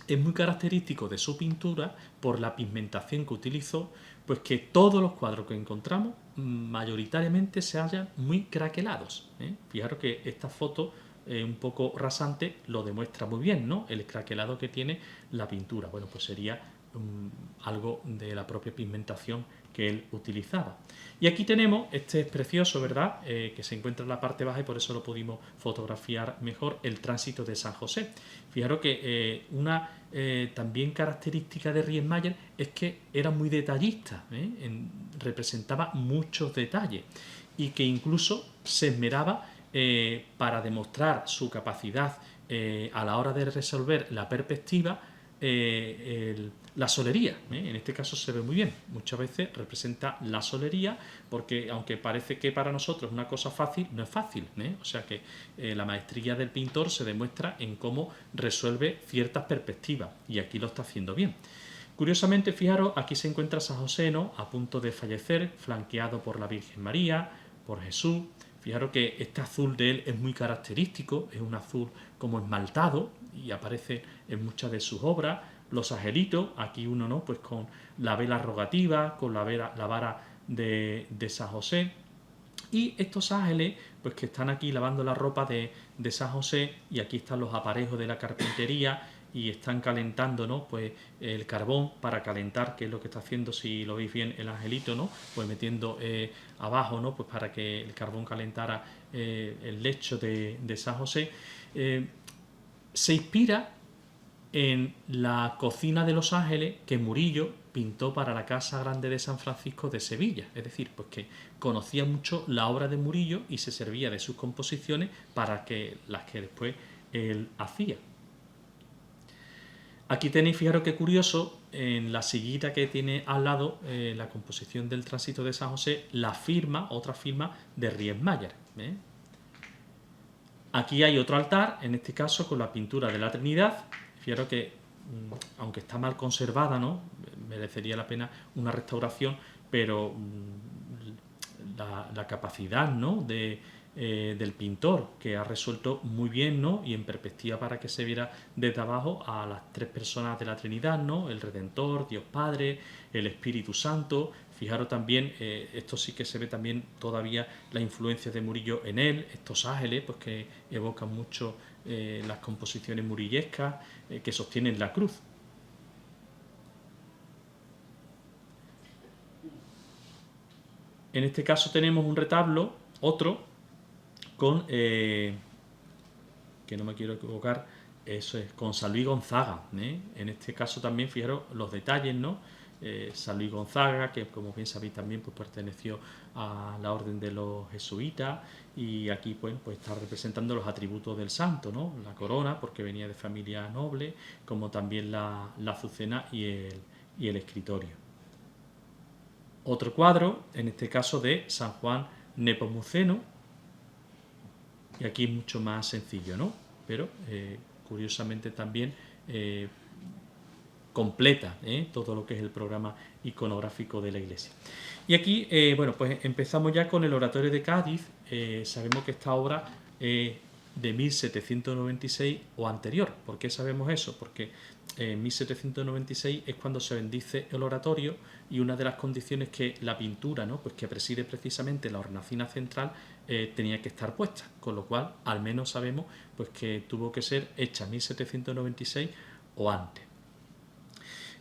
Speaker 3: es muy característico de su pintura por la pigmentación que utilizó, pues que todos los cuadros que encontramos mayoritariamente se hallan muy craquelados. Fijaros que esta foto un poco rasante lo demuestra muy bien, ¿no?, el craquelado que tiene la pintura. Bueno, pues sería algo de la propia pigmentación que él utilizaba. Y aquí tenemos, este es precioso, ¿verdad?, que se encuentra en la parte baja y por eso lo pudimos fotografiar mejor, el tránsito de San José. Fijaros que una también característica de Riemenscheier es que era muy detallista, representaba muchos detalles y que incluso se esmeraba para demostrar su capacidad a la hora de resolver la perspectiva, la solería. En este caso se ve muy bien. Muchas veces representa la solería porque, aunque parece que para nosotros es una cosa fácil, no es fácil. O sea que la maestría del pintor se demuestra en cómo resuelve ciertas perspectivas, y aquí lo está haciendo bien. Curiosamente, fijaros, aquí se encuentra San José, ¿no?, a punto de fallecer, flanqueado por la Virgen María, por Jesús. Fijaros que este azul de él es muy característico, es un azul como esmaltado y aparece en muchas de sus obras. Los angelitos, aquí uno, ¿no?, pues con la vela rogativa, con la vara de San José. Y estos ángeles, pues que están aquí lavando la ropa de San José, y aquí están los aparejos de la carpintería y están calentando, ¿no?, pues el carbón para calentar, que es lo que está haciendo, si lo veis bien, el angelito, ¿no?, pues metiendo abajo, ¿no?, pues para que el carbón calentara el lecho de San José. Se inspira en la cocina de los ángeles que Murillo pintó para la Casa Grande de San Francisco de Sevilla. Es decir, pues que conocía mucho la obra de Murillo y se servía de sus composiciones para las que después él hacía. Aquí tenéis, fijaros qué curioso, en la sillita que tiene al lado, la composición del tránsito de San José, otra firma de Riemenscheier. Aquí hay otro altar, en este caso con la pintura de la Trinidad. Fijaros que, aunque está mal conservada, ¿no?, merecería la pena una restauración, pero la capacidad, ¿no?, del pintor, que ha resuelto muy bien, ¿no?, y en perspectiva para que se viera desde abajo a las tres personas de la Trinidad, ¿no?, el Redentor, Dios Padre, el Espíritu Santo. Fijaros también, esto sí que se ve también todavía la influencia de Murillo en él, estos ángeles pues que evocan mucho las composiciones murillescas que sostienen la cruz. En este caso tenemos un retablo, otro, con, que no me quiero equivocar, Eso es, con San Luis Gonzaga, ¿eh? En este caso también, fijaros los detalles, ¿no? San Luis Gonzaga, que como bien sabéis también pues perteneció a la orden de los jesuitas, y aquí pues está representando los atributos del santo, ¿no? La corona, porque venía de familia noble, como también la azucena y el escritorio. Otro cuadro, en este caso de San Juan Nepomuceno, y aquí es mucho más sencillo, ¿no? Pero curiosamente también completa todo lo que es el programa iconográfico de la iglesia. Y aquí, bueno, pues empezamos ya con el Oratorio de Cádiz. Sabemos que esta obra de 1796 o anterior. ¿Por qué sabemos eso? Porque en 1796 es cuando se bendice el oratorio, y una de las condiciones que la pintura, ¿no? Pues que preside precisamente la hornacina central tenía que estar puesta, con lo cual al menos sabemos pues que tuvo que ser hecha en 1796 o antes.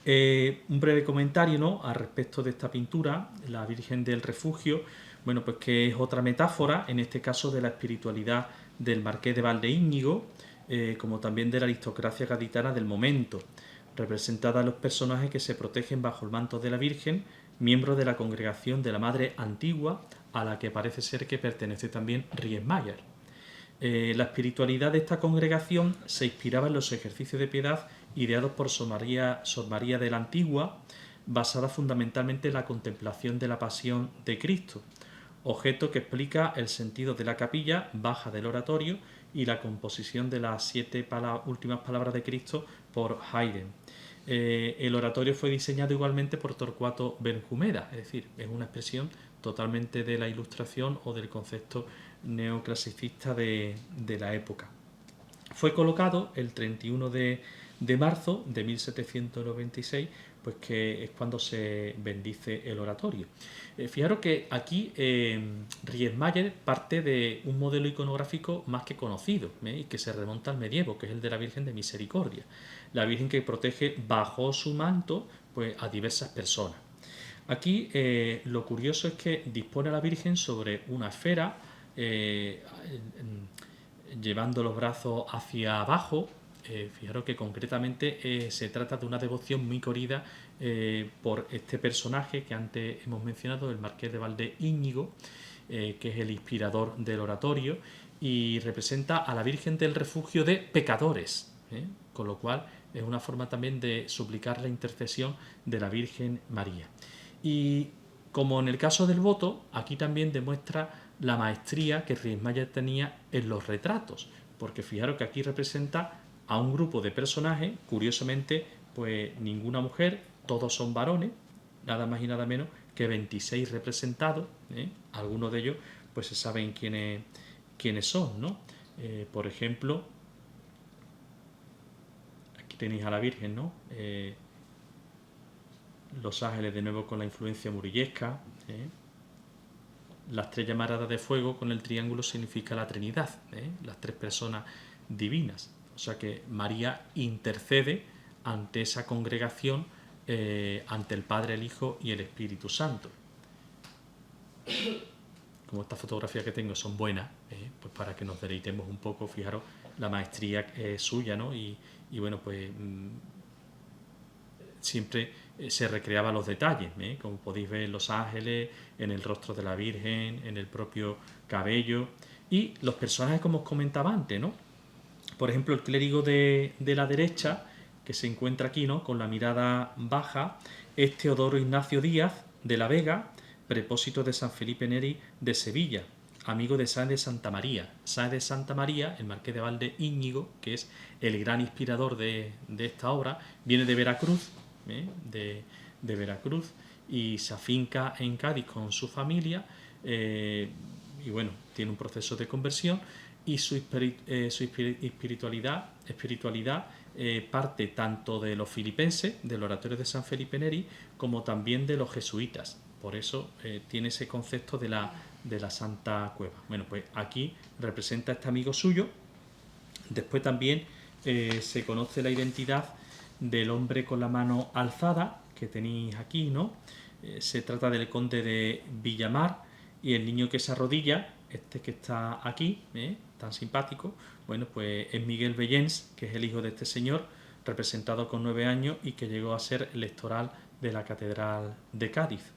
Speaker 3: Un breve comentario, ¿no?, al respecto de esta pintura, la Virgen del Refugio, bueno, pues que es otra metáfora, en este caso de la espiritualidad del Marqués de Valdeíñigo, como también de la aristocracia gaditana del momento, representada los personajes que se protegen bajo el manto de la Virgen, miembros de la congregación de la Madre Antigua, a la que parece ser que pertenece también Riesmayer. La espiritualidad de esta congregación se inspiraba en los ejercicios de piedad ideados por Sor María de la Antigua, basada fundamentalmente en la contemplación de la pasión de Cristo, objeto que explica el sentido de la capilla baja del oratorio y la composición de las 7 últimas palabras de Cristo por Haydn. El oratorio fue diseñado igualmente por Torcuato Benjumeda, es decir, es una expresión totalmente de la Ilustración o del concepto neoclasicista de la época. Fue colocado el 31 de marzo de 1796, pues que es cuando se bendice el oratorio. Fijaros que aquí Riesmayer parte de un modelo iconográfico más que conocido, y que se remonta al medievo, que es el de la Virgen de Misericordia, la Virgen que protege bajo su manto pues a diversas personas. Aquí lo curioso es que dispone a la Virgen sobre una esfera, llevando los brazos hacia abajo. Fijaros que concretamente se trata de una devoción muy corrida por este personaje que antes hemos mencionado, el Marqués de Valdeíñigo, que es el inspirador del oratorio, y representa a la Virgen del Refugio de pecadores, con lo cual es una forma también de suplicar la intercesión de la Virgen María. Y como en el caso del voto, aquí también demuestra la maestría que Riesmayer tenía en los retratos, porque fijaros que aquí representa a un grupo de personajes, curiosamente, pues ninguna mujer, todos son varones, nada más y nada menos que 26 representados, algunos de ellos pues se saben quiénes son, ¿no? Por ejemplo, aquí tenéis a la Virgen, ¿no? Los ángeles de nuevo con la influencia murillesca, las 3 llamaradas de fuego con el triángulo significa la Trinidad, las 3 personas divinas. O sea que María intercede ante esa congregación, ante el Padre, el Hijo y el Espíritu Santo. Como estas fotografías que tengo son buenas, pues para que nos deleitemos un poco, fijaros la maestría suya, ¿no? Y bueno, pues siempre se recreaba los detalles, como podéis ver en los ángeles, en el rostro de la Virgen, en el propio cabello, y los personajes como os comentaba antes, ¿no? Por ejemplo, el clérigo de la derecha, que se encuentra aquí, ¿no?, con la mirada baja, es Teodoro Ignacio Díaz de la Vega, prepósito de San Felipe Neri de Sevilla, amigo de Sáenz de Santa María. Sáenz de Santa María, el Marqués de Valdeíñigo, que es el gran inspirador de esta obra, viene de Veracruz, de Veracruz, y se afinca en Cádiz con su familia, y bueno, tiene un proceso de conversión, y su espiritualidad parte tanto de los filipenses, del oratorio de San Felipe Neri, como también de los jesuitas. Por eso tiene ese concepto de la Santa Cueva. Bueno, pues aquí representa a este amigo suyo. Después también se conoce la identidad del hombre con la mano alzada, que tenéis aquí, ¿no? Se trata del conde de Villamar, y el niño que se arrodilla, este que está aquí, tan simpático, bueno, pues es Miguel Bellens, que es el hijo de este señor, representado con 9 años y que llegó a ser electoral de la Catedral de Cádiz.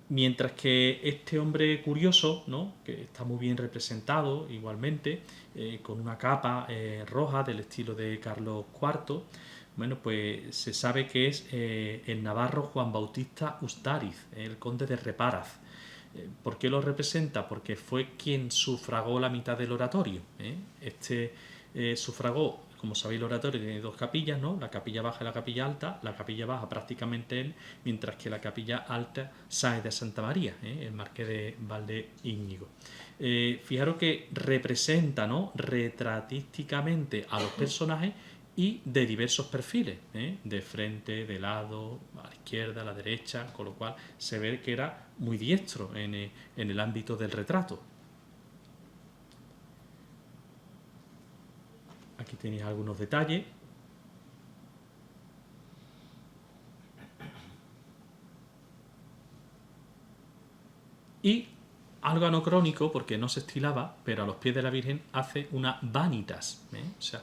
Speaker 3: Mientras que este hombre curioso, ¿no?, que está muy bien representado igualmente, con una capa roja del estilo de Carlos IV, bueno, pues se sabe que es el navarro Juan Bautista Ustariz, el conde de Reparaz. ¿Por qué lo representa? Porque fue quien sufragó la mitad del oratorio. Este sufragó, como sabéis, el oratorio tiene 2 capillas, ¿no? La capilla baja y la capilla alta. La capilla baja prácticamente él, mientras que la capilla alta Sáenz de Santa María, el marqués de Valdeíñigo. Fijaros que representa, ¿no?, retratísticamente a los personajes y de diversos perfiles, de frente, de lado, a la izquierda, a la derecha, con lo cual se ve que era muy diestro en el ámbito del retrato. Aquí tenéis algunos detalles. Y algo anacrónico, porque no se estilaba, pero a los pies de la Virgen hace una vanitas, o sea,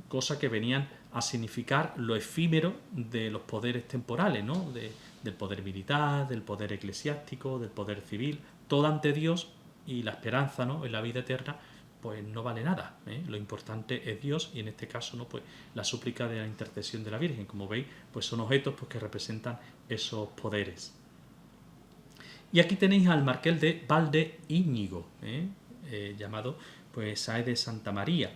Speaker 3: cosa que venían a significar lo efímero de los poderes temporales, ¿no?, del poder militar, del poder eclesiástico, del poder civil, todo ante Dios, y la esperanza, ¿no?, en la vida eterna, pues no vale nada, Lo importante es Dios, y en este caso, ¿no?, pues la súplica de la intercesión de la Virgen. Como veis, pues son objetos, pues, que representan esos poderes. Y aquí tenéis al marqués de Valdeíñigo, llamado pues Sáenz de Santa María.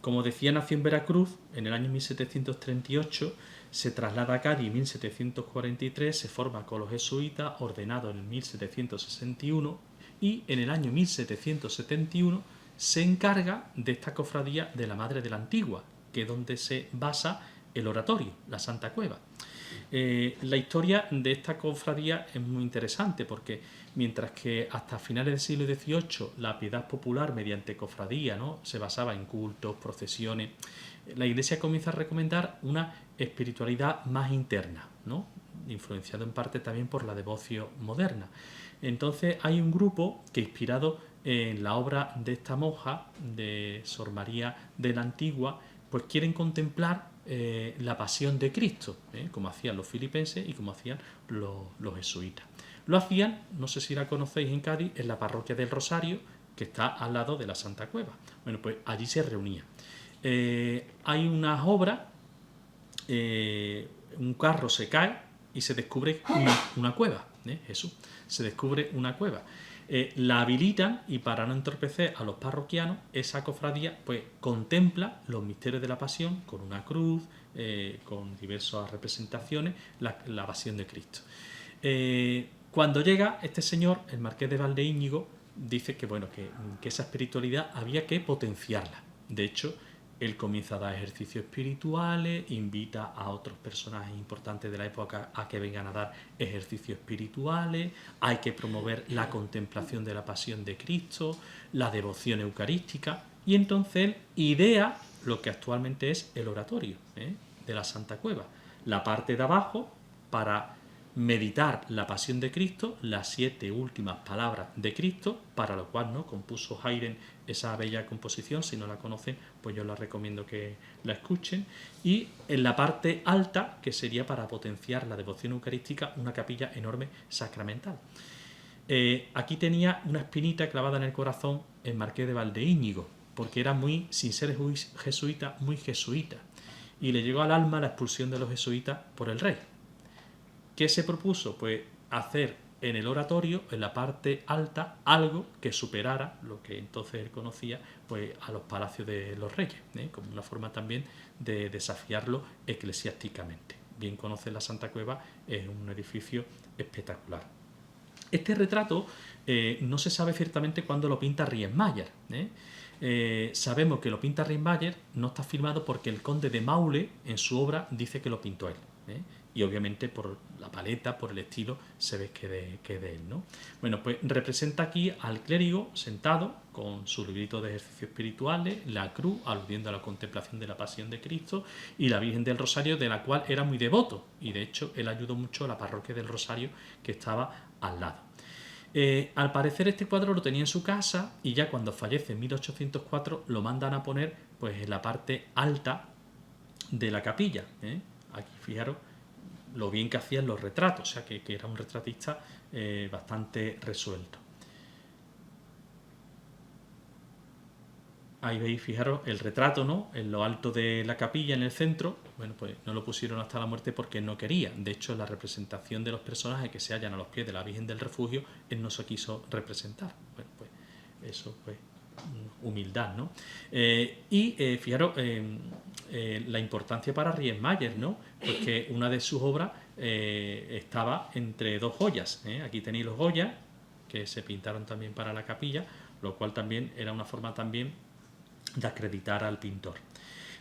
Speaker 3: Como decía, nació en Veracruz en el año 1738, se traslada a Cádiz en 1743, se forma con los jesuitas, ordenado en 1761, y en el año 1771 se encarga de esta cofradía de la Madre de la Antigua, que es donde se basa el oratorio, la Santa Cueva. La historia de esta cofradía es muy interesante, porque mientras que hasta finales del siglo XVIII la piedad popular mediante cofradía, ¿no?, se basaba en cultos, procesiones, la Iglesia comienza a recomendar una espiritualidad más interna, ¿no?, influenciado en parte también por la devoción moderna. Entonces hay un grupo que, inspirado en la obra de esta monja, de Sor María de la Antigua, pues quieren contemplar la pasión de Cristo, como hacían los filipenses y como hacían los jesuitas. Lo hacían, no sé si la conocéis, en Cádiz, en la parroquia del Rosario, que está al lado de la Santa Cueva. Bueno, pues allí se reunían. Hay unas obras, un carro se cae y se descubre una cueva, Jesús, se descubre una cueva. La habilitan, y para no entorpecer a los parroquianos, esa cofradía pues contempla los misterios de la pasión con una cruz, con diversas representaciones, la pasión de Cristo. Cuando llega este señor, el marqués de Valdeíñigo, dice que, bueno, que esa espiritualidad había que potenciarla. De hecho, él comienza a dar ejercicios espirituales, invita a otros personajes importantes de la época a que vengan a dar ejercicios espirituales, hay que promover la contemplación de la pasión de Cristo, la devoción eucarística, y entonces él idea lo que actualmente es el oratorio de la Santa Cueva. La parte de abajo, para meditar la pasión de Cristo, las 7 últimas palabras de Cristo, para lo cual, ¿no?, compuso Haydn esa bella composición. Si no la conocen, pues yo les recomiendo que la escuchen. Y en la parte alta, que sería para potenciar la devoción eucarística, una capilla enorme sacramental. Aquí tenía una espinita clavada en el corazón el marqués de Valdeíñigo, porque era muy, sin ser jesuita, muy jesuita, y le llegó al alma la expulsión de los jesuitas por el rey. ¿Qué se propuso? Pues hacer en el oratorio, en la parte alta, algo que superara lo que entonces él conocía, pues, a los palacios de los reyes, como una forma también de desafiarlo eclesiásticamente. Bien conoce la Santa Cueva, es un edificio espectacular. Este retrato no se sabe ciertamente cuándo lo pinta Riesmayer. Sabemos que lo pinta Riesmayer, no está firmado porque el conde de Maule en su obra dice que lo pintó él. Y obviamente por la paleta, por el estilo, se ve que de él, ¿no? Bueno, pues representa aquí al clérigo sentado con su librito de ejercicios espirituales, la cruz, aludiendo a la contemplación de la pasión de Cristo, y la Virgen del Rosario, de la cual era muy devoto, y de hecho él ayudó mucho a la parroquia del Rosario que estaba al lado. Al parecer este cuadro lo tenía en su casa y ya cuando fallece en 1804 lo mandan a poner pues en la parte alta de la capilla. Aquí fijaros lo bien que hacían los retratos, o sea que era un retratista bastante resuelto. Ahí veis, fijaros, el retrato, ¿no? En lo alto de la capilla, en el centro. Bueno, pues no lo pusieron hasta la muerte porque no quería. De hecho, la representación de los personajes que se hallan a los pies de la Virgen del Refugio, él no se quiso representar. Bueno, pues eso, pues, humildad, ¿no? Fijaros, la importancia para Riesmayer, ¿no? Porque una de sus obras estaba entre dos Goyas. Aquí tenéis los Goyas, que se pintaron también para la capilla, lo cual también era una forma también de acreditar al pintor.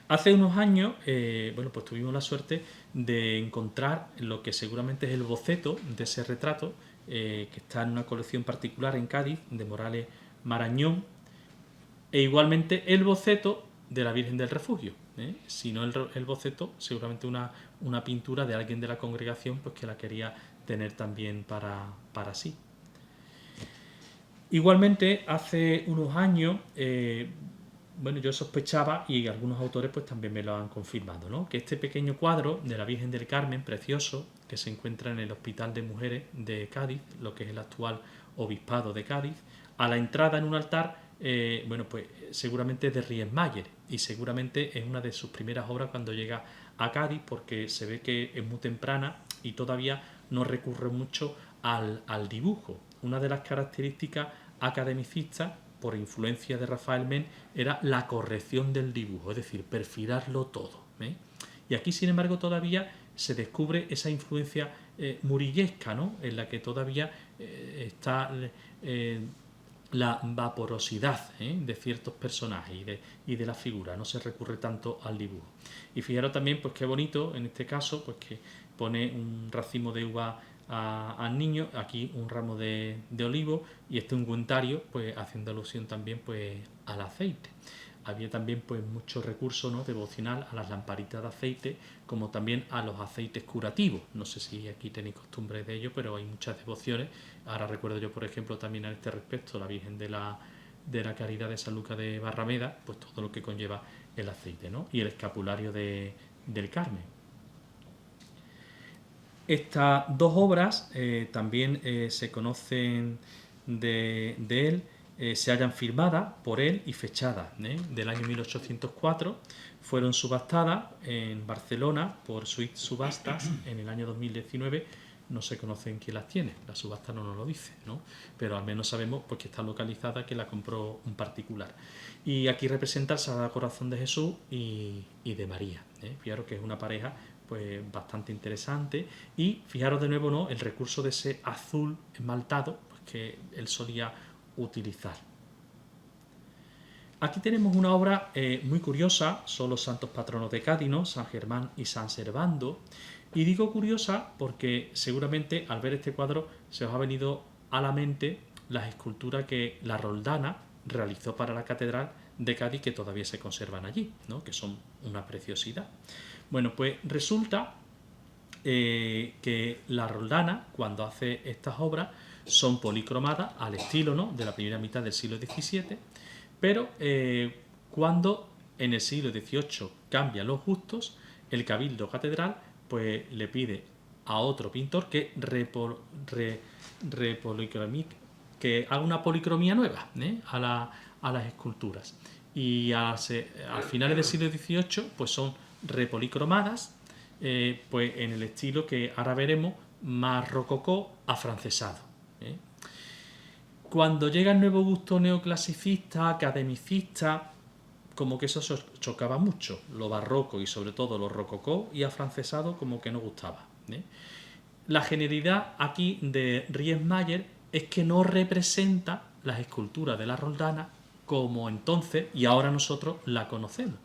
Speaker 3: Hace unos años, bueno, pues tuvimos la suerte de encontrar lo que seguramente es el boceto de ese retrato, que está en una colección particular en Cádiz, de Morales Marañón, e igualmente el boceto de la Virgen del Refugio. Si no el boceto, seguramente una pintura de alguien de la congregación pues que la quería tener también para sí. Igualmente, hace unos años, bueno, yo sospechaba, y algunos autores pues también me lo han confirmado, ¿no? Que este pequeño cuadro de la Virgen del Carmen, precioso, que se encuentra en el Hospital de Mujeres de Cádiz, lo que es el actual Obispado de Cádiz, a la entrada en un altar, bueno, pues seguramente es de Riesmayer, y seguramente es una de sus primeras obras cuando llega a Cádiz, porque se ve que es muy temprana y todavía no recurre mucho al dibujo. Una de las características academicistas, por influencia de Rafael Men, era la corrección del dibujo, es decir, perfilarlo todo. Y aquí, sin embargo, todavía se descubre esa influencia murillesca, ¿no? En la que todavía está la vaporosidad de ciertos personajes y de la figura, no se recurre tanto al dibujo. Y fijaros también, pues qué bonito, en este caso, pues que pone un racimo de uva al niño, aquí un ramo de olivo y este ungüentario, pues haciendo alusión también pues al aceite. Había también pues mucho recurso, ¿no?, devocional a las lamparitas de aceite, como también a los aceites curativos. No sé si aquí tenéis costumbre de ello, pero hay muchas devociones. Ahora recuerdo yo, por ejemplo, también a este respecto, la Virgen de la Caridad de San Lucas de Barrameda, pues todo lo que conlleva el aceite, ¿no? Y el escapulario del Carmen. Estas dos obras también se conocen de él, se hallan firmadas por él y fechadas del año 1804. Fueron subastadas en Barcelona por Sweet Subastas en el año 2019. No se conocen quién las tiene, la subasta no nos lo dice, ¿no? Pero al menos sabemos pues, que está localizada, que la compró un particular. Y aquí representa el Sagrado Corazón de Jesús y de María. Fijaros que es una pareja pues bastante interesante, y fijaros de nuevo, ¿no?, el recurso de ese azul esmaltado pues, que él solía utilizar. Aquí tenemos una obra muy curiosa, son los santos patronos de Cádiz, ¿no?, San Germán y San Servando, y digo curiosa porque seguramente al ver este cuadro se os ha venido a la mente las esculturas que la Roldana realizó para la catedral de Cádiz, que todavía se conservan allí, ¿no?, que son una preciosidad. Bueno, pues resulta que la Roldana, cuando hace estas obras, son policromadas al estilo, ¿no?, de la primera mitad del siglo XVII, pero cuando en el siglo XVIII cambian los gustos, el Cabildo Catedral pues le pide a otro pintor que que haga una policromía nueva a las esculturas. Y al finales del siglo XVIII pues son repolicromadas, pues en el estilo que ahora veremos, más rococó afrancesado. Cuando llega el nuevo gusto neoclasicista, academicista, como que eso chocaba mucho, lo barroco y sobre todo lo rococó y afrancesado como que no gustaba. La genialidad aquí de Riesmayer es que no representa las esculturas de la Roldana como entonces y ahora nosotros la conocemos,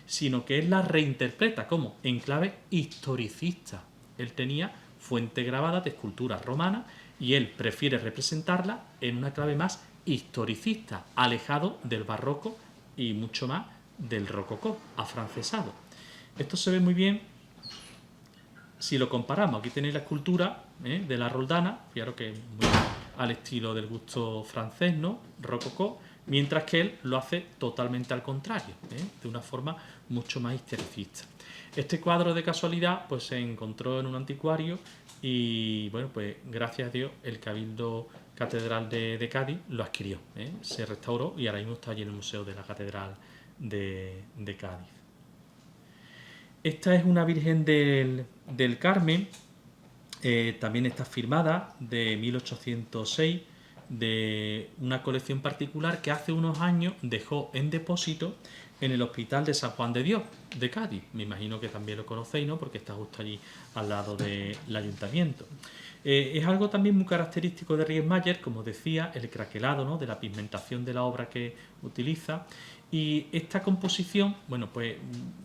Speaker 3: sino que él la reinterpreta como en clave historicista. Él tenía fuente grabada de esculturas romanas y él prefiere representarla en una clave más historicista, alejado del barroco y mucho más del rococó, afrancesado. Esto se ve muy bien si lo comparamos. Aquí tenéis la escultura de la Roldana, fijaros que es al estilo del gusto francés, ¿no? Rococó, mientras que él lo hace totalmente al contrario, de una forma mucho más historicista. Este cuadro, de casualidad, pues se encontró en un anticuario y, bueno, pues gracias a Dios el Cabildo Catedral de Cádiz lo adquirió, se restauró y ahora mismo está allí en el Museo de la Catedral de Cádiz. Esta es una Virgen del Carmen, también está firmada, de 1806, de una colección particular que hace unos años dejó en depósito en el Hospital de San Juan de Dios de Cádiz. Me imagino que también lo conocéis, ¿no? Porque está justo allí al lado del ayuntamiento. Es algo también muy característico de Riesmayer, como decía, el craquelado, ¿no? De la pigmentación de la obra que utiliza. Y esta composición, bueno, pues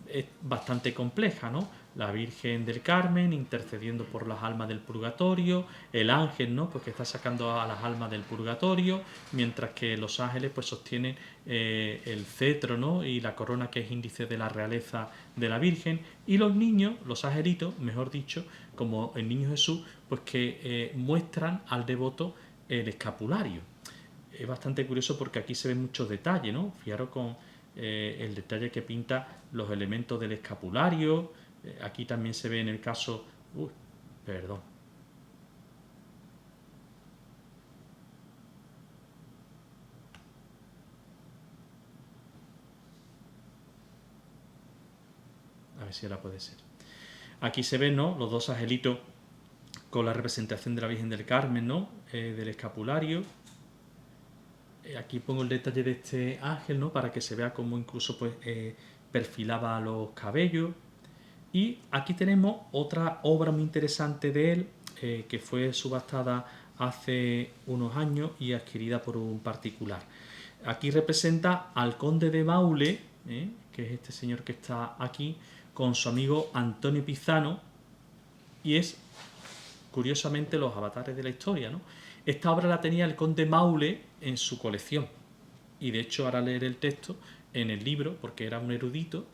Speaker 3: es bastante compleja, ¿no? La Virgen del Carmen intercediendo por las almas del purgatorio, el ángel, ¿no? Pues que está sacando a las almas del purgatorio, mientras que los ángeles pues sostienen el cetro, ¿no? Y la corona, que es índice de la realeza de la Virgen, y los niños, los angelitos, mejor dicho, como el niño Jesús, pues que muestran al devoto el escapulario. Es bastante curioso porque aquí se ven muchos detalles, ¿no? Fijaros con el detalle que pinta los elementos del escapulario. Aquí también se ve en el caso... perdón. A ver si ahora puede ser. Aquí se ven, ¿no? Los dos angelitos con la representación de la Virgen del Carmen, ¿no? Del escapulario. Aquí pongo el detalle de este ángel, ¿no? Para que se vea cómo incluso pues, perfilaba los cabellos. Y aquí tenemos otra obra muy interesante de él, que fue subastada hace unos años y adquirida por un particular. Aquí representa al conde de Maule, que es este señor que está aquí, con su amigo Antonio Pizano, y es, curiosamente, los avatares de la historia, ¿no? Esta obra la tenía el conde Maule en su colección, y de hecho ahora leer el texto en el libro, porque era un erudito.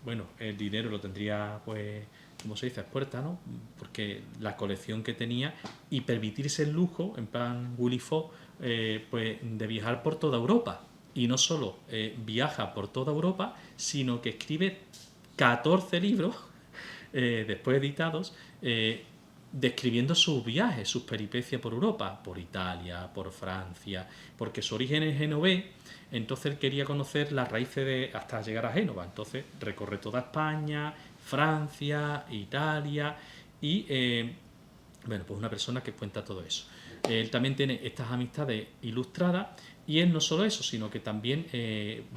Speaker 3: Bueno, el dinero lo tendría, pues, como se dice, a puerta, ¿no? Porque la colección que tenía, y permitirse el lujo, en plan Willy Fogg, pues de viajar por toda Europa. Y no solo viaja por toda Europa, sino que escribe 14 libros, después editados, describiendo sus viajes, sus peripecias por Europa, por Italia, por Francia, porque su origen es genovés. Entonces él quería conocer las raíces hasta llegar a Génova. Entonces recorre toda España, Francia, Italia y, bueno, pues una persona que cuenta todo eso. Él también tiene estas amistades ilustradas, y él no solo eso, sino que también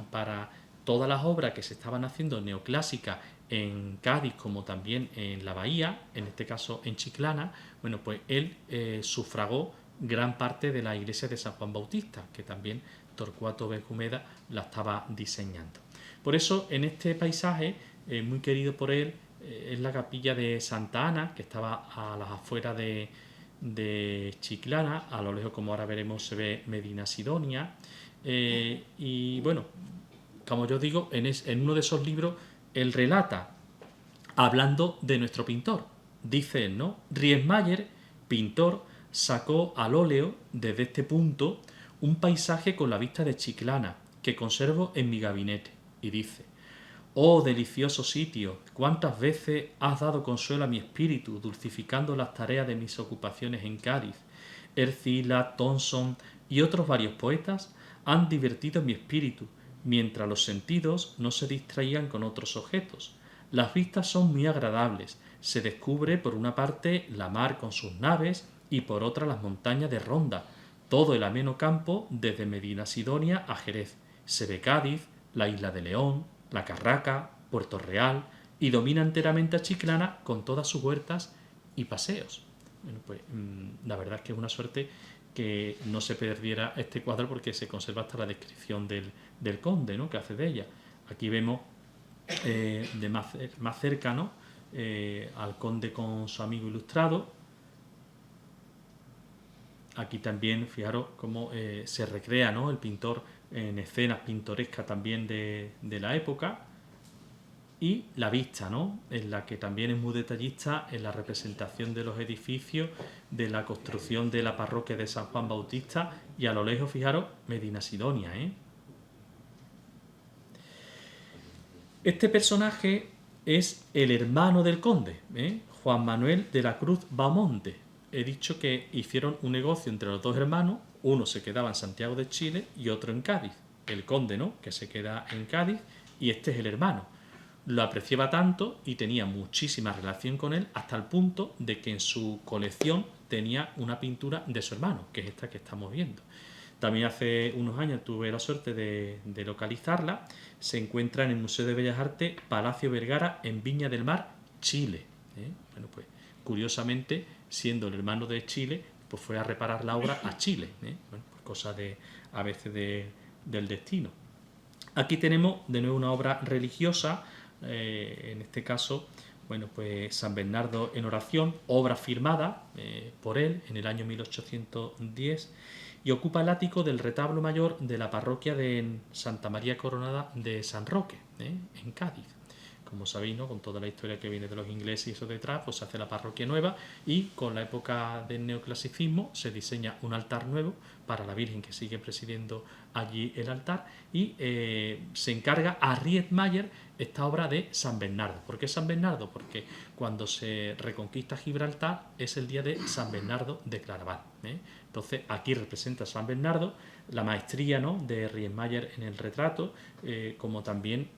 Speaker 3: para todas las obras que se estaban haciendo neoclásicas en Cádiz, como también en la Bahía, en este caso en Chiclana, bueno, pues él sufragó gran parte de la iglesia de San Juan Bautista, que también Torcuato Benjumeda la estaba diseñando. Por eso, en este paisaje, muy querido por él, es la capilla de Santa Ana, que estaba a las afueras de Chiclana. A lo lejos, como ahora veremos, se ve Medina Sidonia. Y bueno, como yo digo, en uno de esos libros, él relata, hablando de nuestro pintor, dice él, ¿no? Riesmayer, pintor, sacó al óleo, desde este punto, un paisaje con la vista de Chiclana, que conservo en mi gabinete, y dice: oh delicioso sitio, cuántas veces has dado consuelo a mi espíritu, dulcificando las tareas de mis ocupaciones en Cádiz. Ercilla, Thomson y otros varios poetas han divertido mi espíritu, mientras los sentidos no se distraían con otros objetos. Las vistas son muy agradables. Se descubre por una parte la mar con sus naves y por otra las montañas de Ronda, todo el ameno campo desde Medina Sidonia a Jerez. Se ve Cádiz, la isla de León, la Carraca, Puerto Real, y domina enteramente a Chiclana con todas sus huertas y paseos. Bueno, pues la verdad es que es una suerte que no se perdiera este cuadro, porque se conserva hasta la descripción del conde, ¿no?, que hace de ella. Aquí vemos de más cerca, ¿no?, al conde con su amigo ilustrado. Aquí también, fijaros cómo se recrea, ¿no?, el pintor en escenas pintorescas también de la época. y la vista, ¿no? En la que también es muy detallista en la representación de los edificios, de la construcción de la parroquia de San Juan Bautista y a lo lejos, fijaros, Medina Sidonia, ¿eh? Este personaje es el hermano del conde, Juan Manuel de la Cruz Baumonte. He dicho que hicieron un negocio entre los dos hermanos, uno se quedaba en Santiago de Chile y otro en Cádiz. El conde, ¿no?, que se queda en Cádiz, y este es el hermano. Lo apreciaba tanto y tenía muchísima relación con él hasta el punto de que en su colección tenía una pintura de su hermano, que es esta que estamos viendo. También hace unos años tuve la suerte de localizarla. Se encuentra en el Museo de Bellas Artes Palacio Vergara en Viña del Mar, Chile. Bueno, pues curiosamente, siendo el hermano de Chile, pues fue a reparar la obra a Chile. Bueno, pues cosa a veces del destino. Aquí tenemos de nuevo una obra religiosa, en este caso, bueno, pues San Bernardo en oración, obra firmada por él en el año 1810, y ocupa el ático del retablo mayor de la parroquia de Santa María Coronada de San Roque, en Cádiz. Como sabéis, ¿no?, con toda la historia que viene de los ingleses y eso detrás, pues se hace la parroquia nueva, y con la época del neoclasicismo se diseña un altar nuevo para la Virgen, que sigue presidiendo allí el altar, y se encarga a Riedmayer esta obra de San Bernardo. ¿Por qué San Bernardo? Porque cuando se reconquista Gibraltar es el día de San Bernardo de Claraval. Entonces aquí representa a San Bernardo, la maestría, ¿no?, de Riedmayer en el retrato, como también,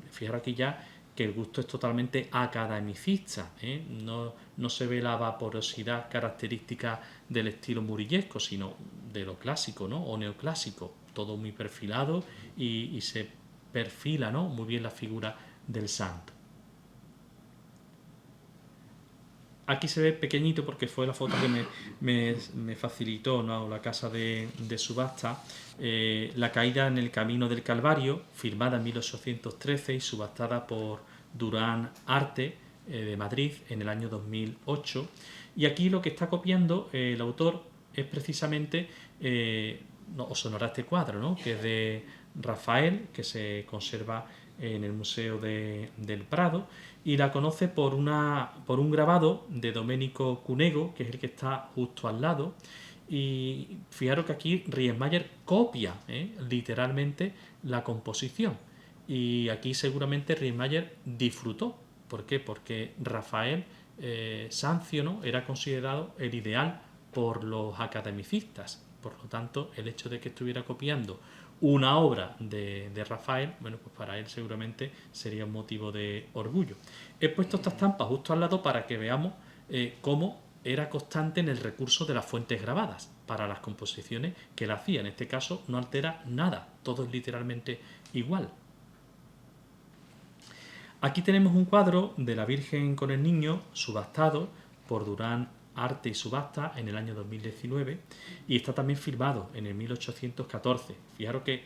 Speaker 3: fijaros aquí ya, que el gusto es totalmente academicista, no se ve la vaporosidad característica del estilo murillesco, sino de lo clásico, ¿no?, o neoclásico, todo muy perfilado, y se perfila, ¿no?, muy bien la figura del santo. Aquí se ve pequeñito porque fue la foto que me facilitó, ¿no?, la casa de subasta, la caída en el camino del Calvario, firmada en 1813 y subastada por Durán Arte de Madrid en el año 2008. Y aquí lo que está copiando el autor es precisamente, os sonará este cuadro, ¿no?, que es de Rafael, que se conserva en el Museo del Prado, y la conoce por un grabado de Domenico Cunego, que es el que está justo al lado. Y fijaros que aquí Riedmayer copia literalmente la composición, y aquí seguramente Riedmayer disfrutó. ¿Por qué? Porque Rafael Sanzio, ¿no?, era considerado el ideal por los academicistas. Por lo tanto, el hecho de que estuviera copiando una obra de Rafael, bueno, pues para él seguramente sería un motivo de orgullo. He puesto esta estampa justo al lado para que veamos cómo era constante en el recurso de las fuentes grabadas para las composiciones que él hacía. En este caso no altera nada, todo es literalmente igual. Aquí tenemos un cuadro de la Virgen con el Niño subastado por Durán Arte y Subasta en el año 2019, y está también firmado en el 1814. Fijaros que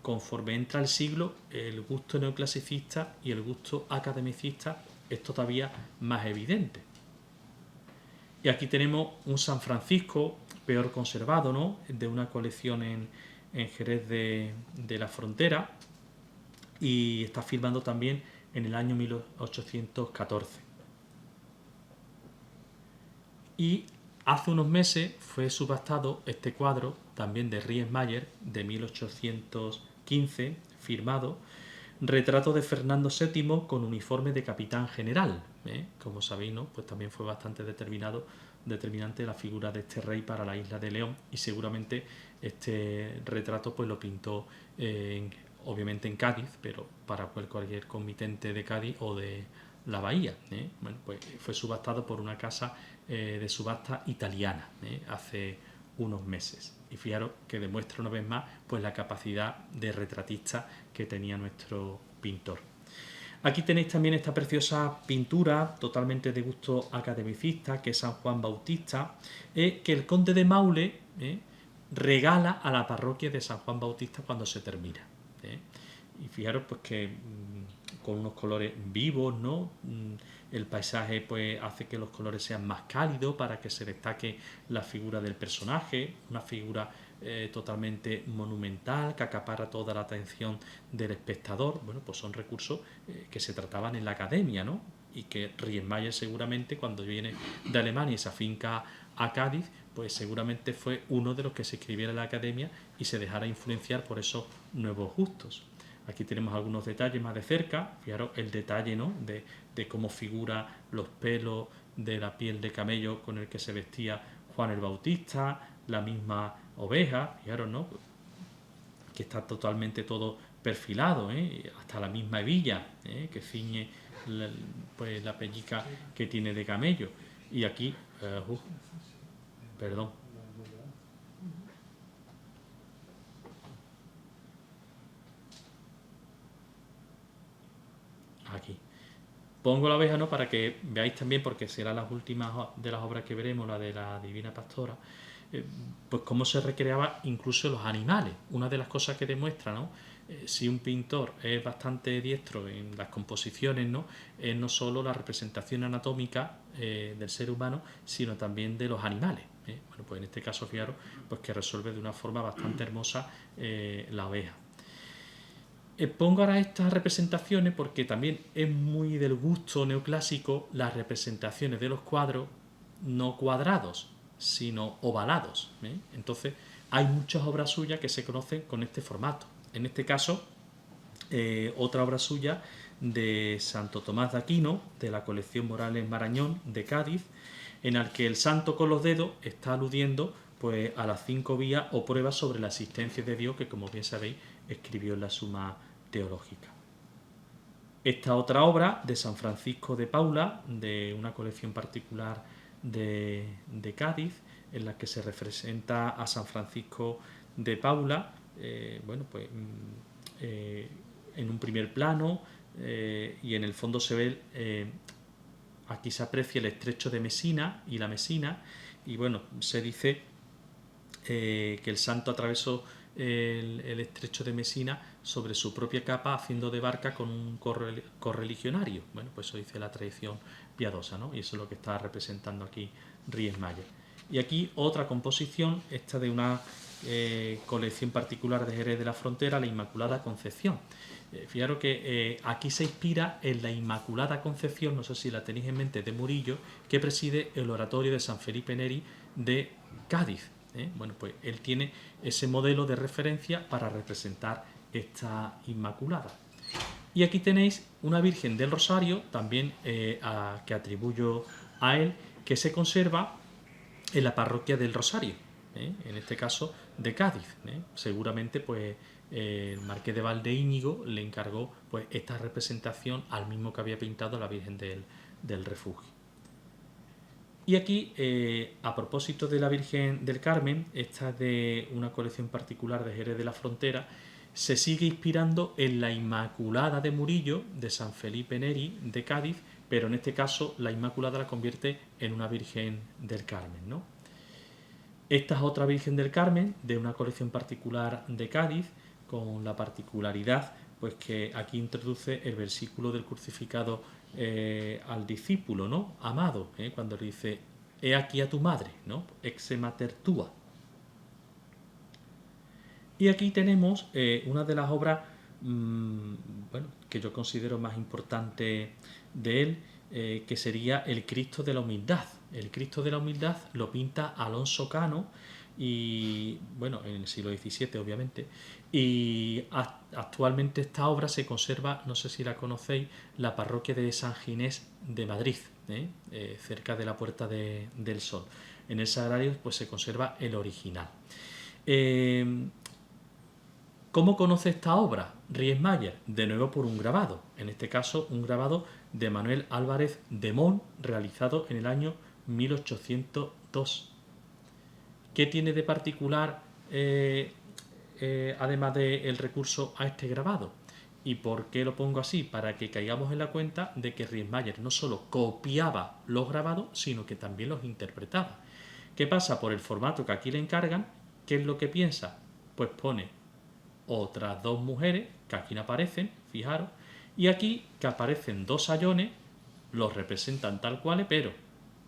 Speaker 3: conforme entra el siglo, el gusto neoclasicista y el gusto academicista es todavía más evidente. Y aquí tenemos un San Francisco peor conservado, ¿no?, de una colección en Jerez de la Frontera, y está firmado también en el año 1814. Y hace unos meses fue subastado este cuadro, también de Riedmayer, de 1815, firmado, retrato de Fernando VII con uniforme de capitán general. Como sabéis, ¿no?, pues también fue bastante determinante la figura de este rey para la isla de León, y seguramente este retrato pues lo pintó obviamente en Cádiz, pero para cualquier comitente de Cádiz o de la Bahía. Bueno, pues fue subastado por una casa de subasta italiana hace unos meses, y fijaros que demuestra una vez más pues la capacidad de retratista que tenía nuestro pintor. Aquí tenéis también esta preciosa pintura totalmente de gusto academicista, que es San Juan Bautista, que el conde de Maule regala a la parroquia de San Juan Bautista cuando se termina. Y fijaros pues que con unos colores vivos, ¿no? El paisaje pues hace que los colores sean más cálidos para que se destaque la figura del personaje, una figura totalmente monumental, que acapara toda la atención del espectador. Bueno, pues son recursos que se trataban en la academia, ¿no? Y que Riemenschel seguramente, cuando viene de Alemania y se afinca a Cádiz, pues seguramente fue uno de los que se escribiera en la academia y se dejara influenciar por esos nuevos gustos. Aquí tenemos algunos detalles más de cerca. Fijaros el detalle, ¿no?, de cómo figura los pelos de la piel de camello con el que se vestía Juan el Bautista, la misma oveja, fijaros, ¿no?, que está totalmente todo perfilado, hasta la misma hebilla, que ciñe pues la pellica que tiene de camello. Y aquí, perdón, aquí pongo la oveja, ¿no?, para que veáis también, porque será las últimas de las obras que veremos, la de la Divina Pastora, pues cómo se recreaba incluso los animales. Una de las cosas que demuestra, ¿no?, si un pintor es bastante diestro en las composiciones, ¿no?, es no solo la representación anatómica del ser humano, sino también de los animales. Bueno, pues en este caso, fijaros, pues que resuelve de una forma bastante hermosa la oveja. Pongo ahora estas representaciones porque también es muy del gusto neoclásico las representaciones de los cuadros no cuadrados, sino ovalados. Entonces hay muchas obras suyas que se conocen con este formato. En este caso, otra obra suya de Santo Tomás de Aquino, de la colección Morales Marañón de Cádiz, en el que el santo con los dedos está aludiendo pues a las 5 vías o pruebas sobre la existencia de Dios que, como bien sabéis, escribió en la Suma Teológica. Esta otra obra de San Francisco de Paula, de una colección particular de Cádiz, en la que se representa a San Francisco de Paula, bueno, pues en un primer plano, y en el fondo se ve, aquí se aprecia el estrecho de Mesina y la Mesina, y bueno, se dice que el santo atravesó el estrecho de Mesina sobre su propia capa, haciendo de barca con un correligionario. Bueno, pues eso dice la tradición piadosa, ¿no? Y eso es lo que está representando aquí Riemenschel. Y aquí otra composición, esta de una colección particular de Jerez de la Frontera, la Inmaculada Concepción. Fijaros que aquí se inspira en la Inmaculada Concepción, no sé si la tenéis en mente, de Murillo, que preside el oratorio de San Felipe Neri de Cádiz. Bueno, pues él tiene ese modelo de referencia para representar esta Inmaculada. Y aquí tenéis una Virgen del Rosario, también que atribuyo a él, que se conserva en la parroquia del Rosario, en este caso de Cádiz. Seguramente pues el marqués de Valdeíñigo le encargó pues esta representación al mismo que había pintado la Virgen del Refugio. Y aquí, a propósito de la Virgen del Carmen, esta es de una colección particular de Jerez de la Frontera, se sigue inspirando en la Inmaculada de Murillo, de San Felipe Neri, de Cádiz, pero en este caso la Inmaculada la convierte en una Virgen del Carmen, ¿no? Esta es otra Virgen del Carmen, de una colección particular de Cádiz, con la particularidad pues que aquí introduce el versículo del crucificado al discípulo, ¿no?, amado, cuando le dice: he aquí a tu madre, ¿no?, ex mater tua. Y aquí tenemos una de las obras bueno, que yo considero más importante de él, que sería el Cristo de la Humildad. El Cristo de la Humildad lo pinta Alonso Cano, y bueno, en el siglo XVII obviamente, y actualmente esta obra se conserva, no sé si la conocéis, la parroquia de San Ginés de Madrid, cerca de la Puerta del Sol. En el sagrario pues se conserva el original. ¿Cómo conoce esta obra Riemenschel? De nuevo por un grabado, en este caso un grabado de Manuel Álvarez de Mon, realizado en el año 1802. ¿Qué tiene de particular, además del recurso a este grabado? ¿Y por qué lo pongo así? Para que caigamos en la cuenta de que Riemenschel no solo copiaba los grabados, sino que también los interpretaba. ¿Qué pasa? Por el formato que aquí le encargan, ¿qué es lo que piensa? Pues pone otras dos mujeres, que aquí no aparecen, fijaros, y aquí que aparecen dos sayones, los representan tal cual, pero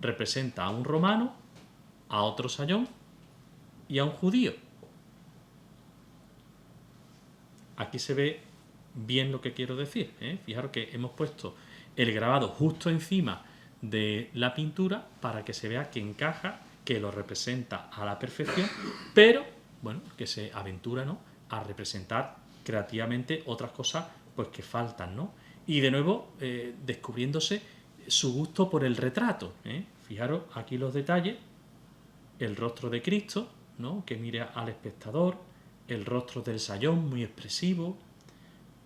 Speaker 3: representa a un romano, a otro sayón y a un judío. aquí se ve bien lo que quiero decir, ¿eh? Fijaros que hemos puesto el grabado justo encima de la pintura para que se vea que encaja, que lo representa a la perfección, pero bueno, que se aventura, ¿no?, a representar creativamente otras cosas pues que faltan, ¿no? Y de nuevo descubriéndose su gusto por el retrato, ¿eh? Fijaros aquí los detalles, el rostro de Cristo, ¿no?, que mira al espectador, el rostro del sayón muy expresivo,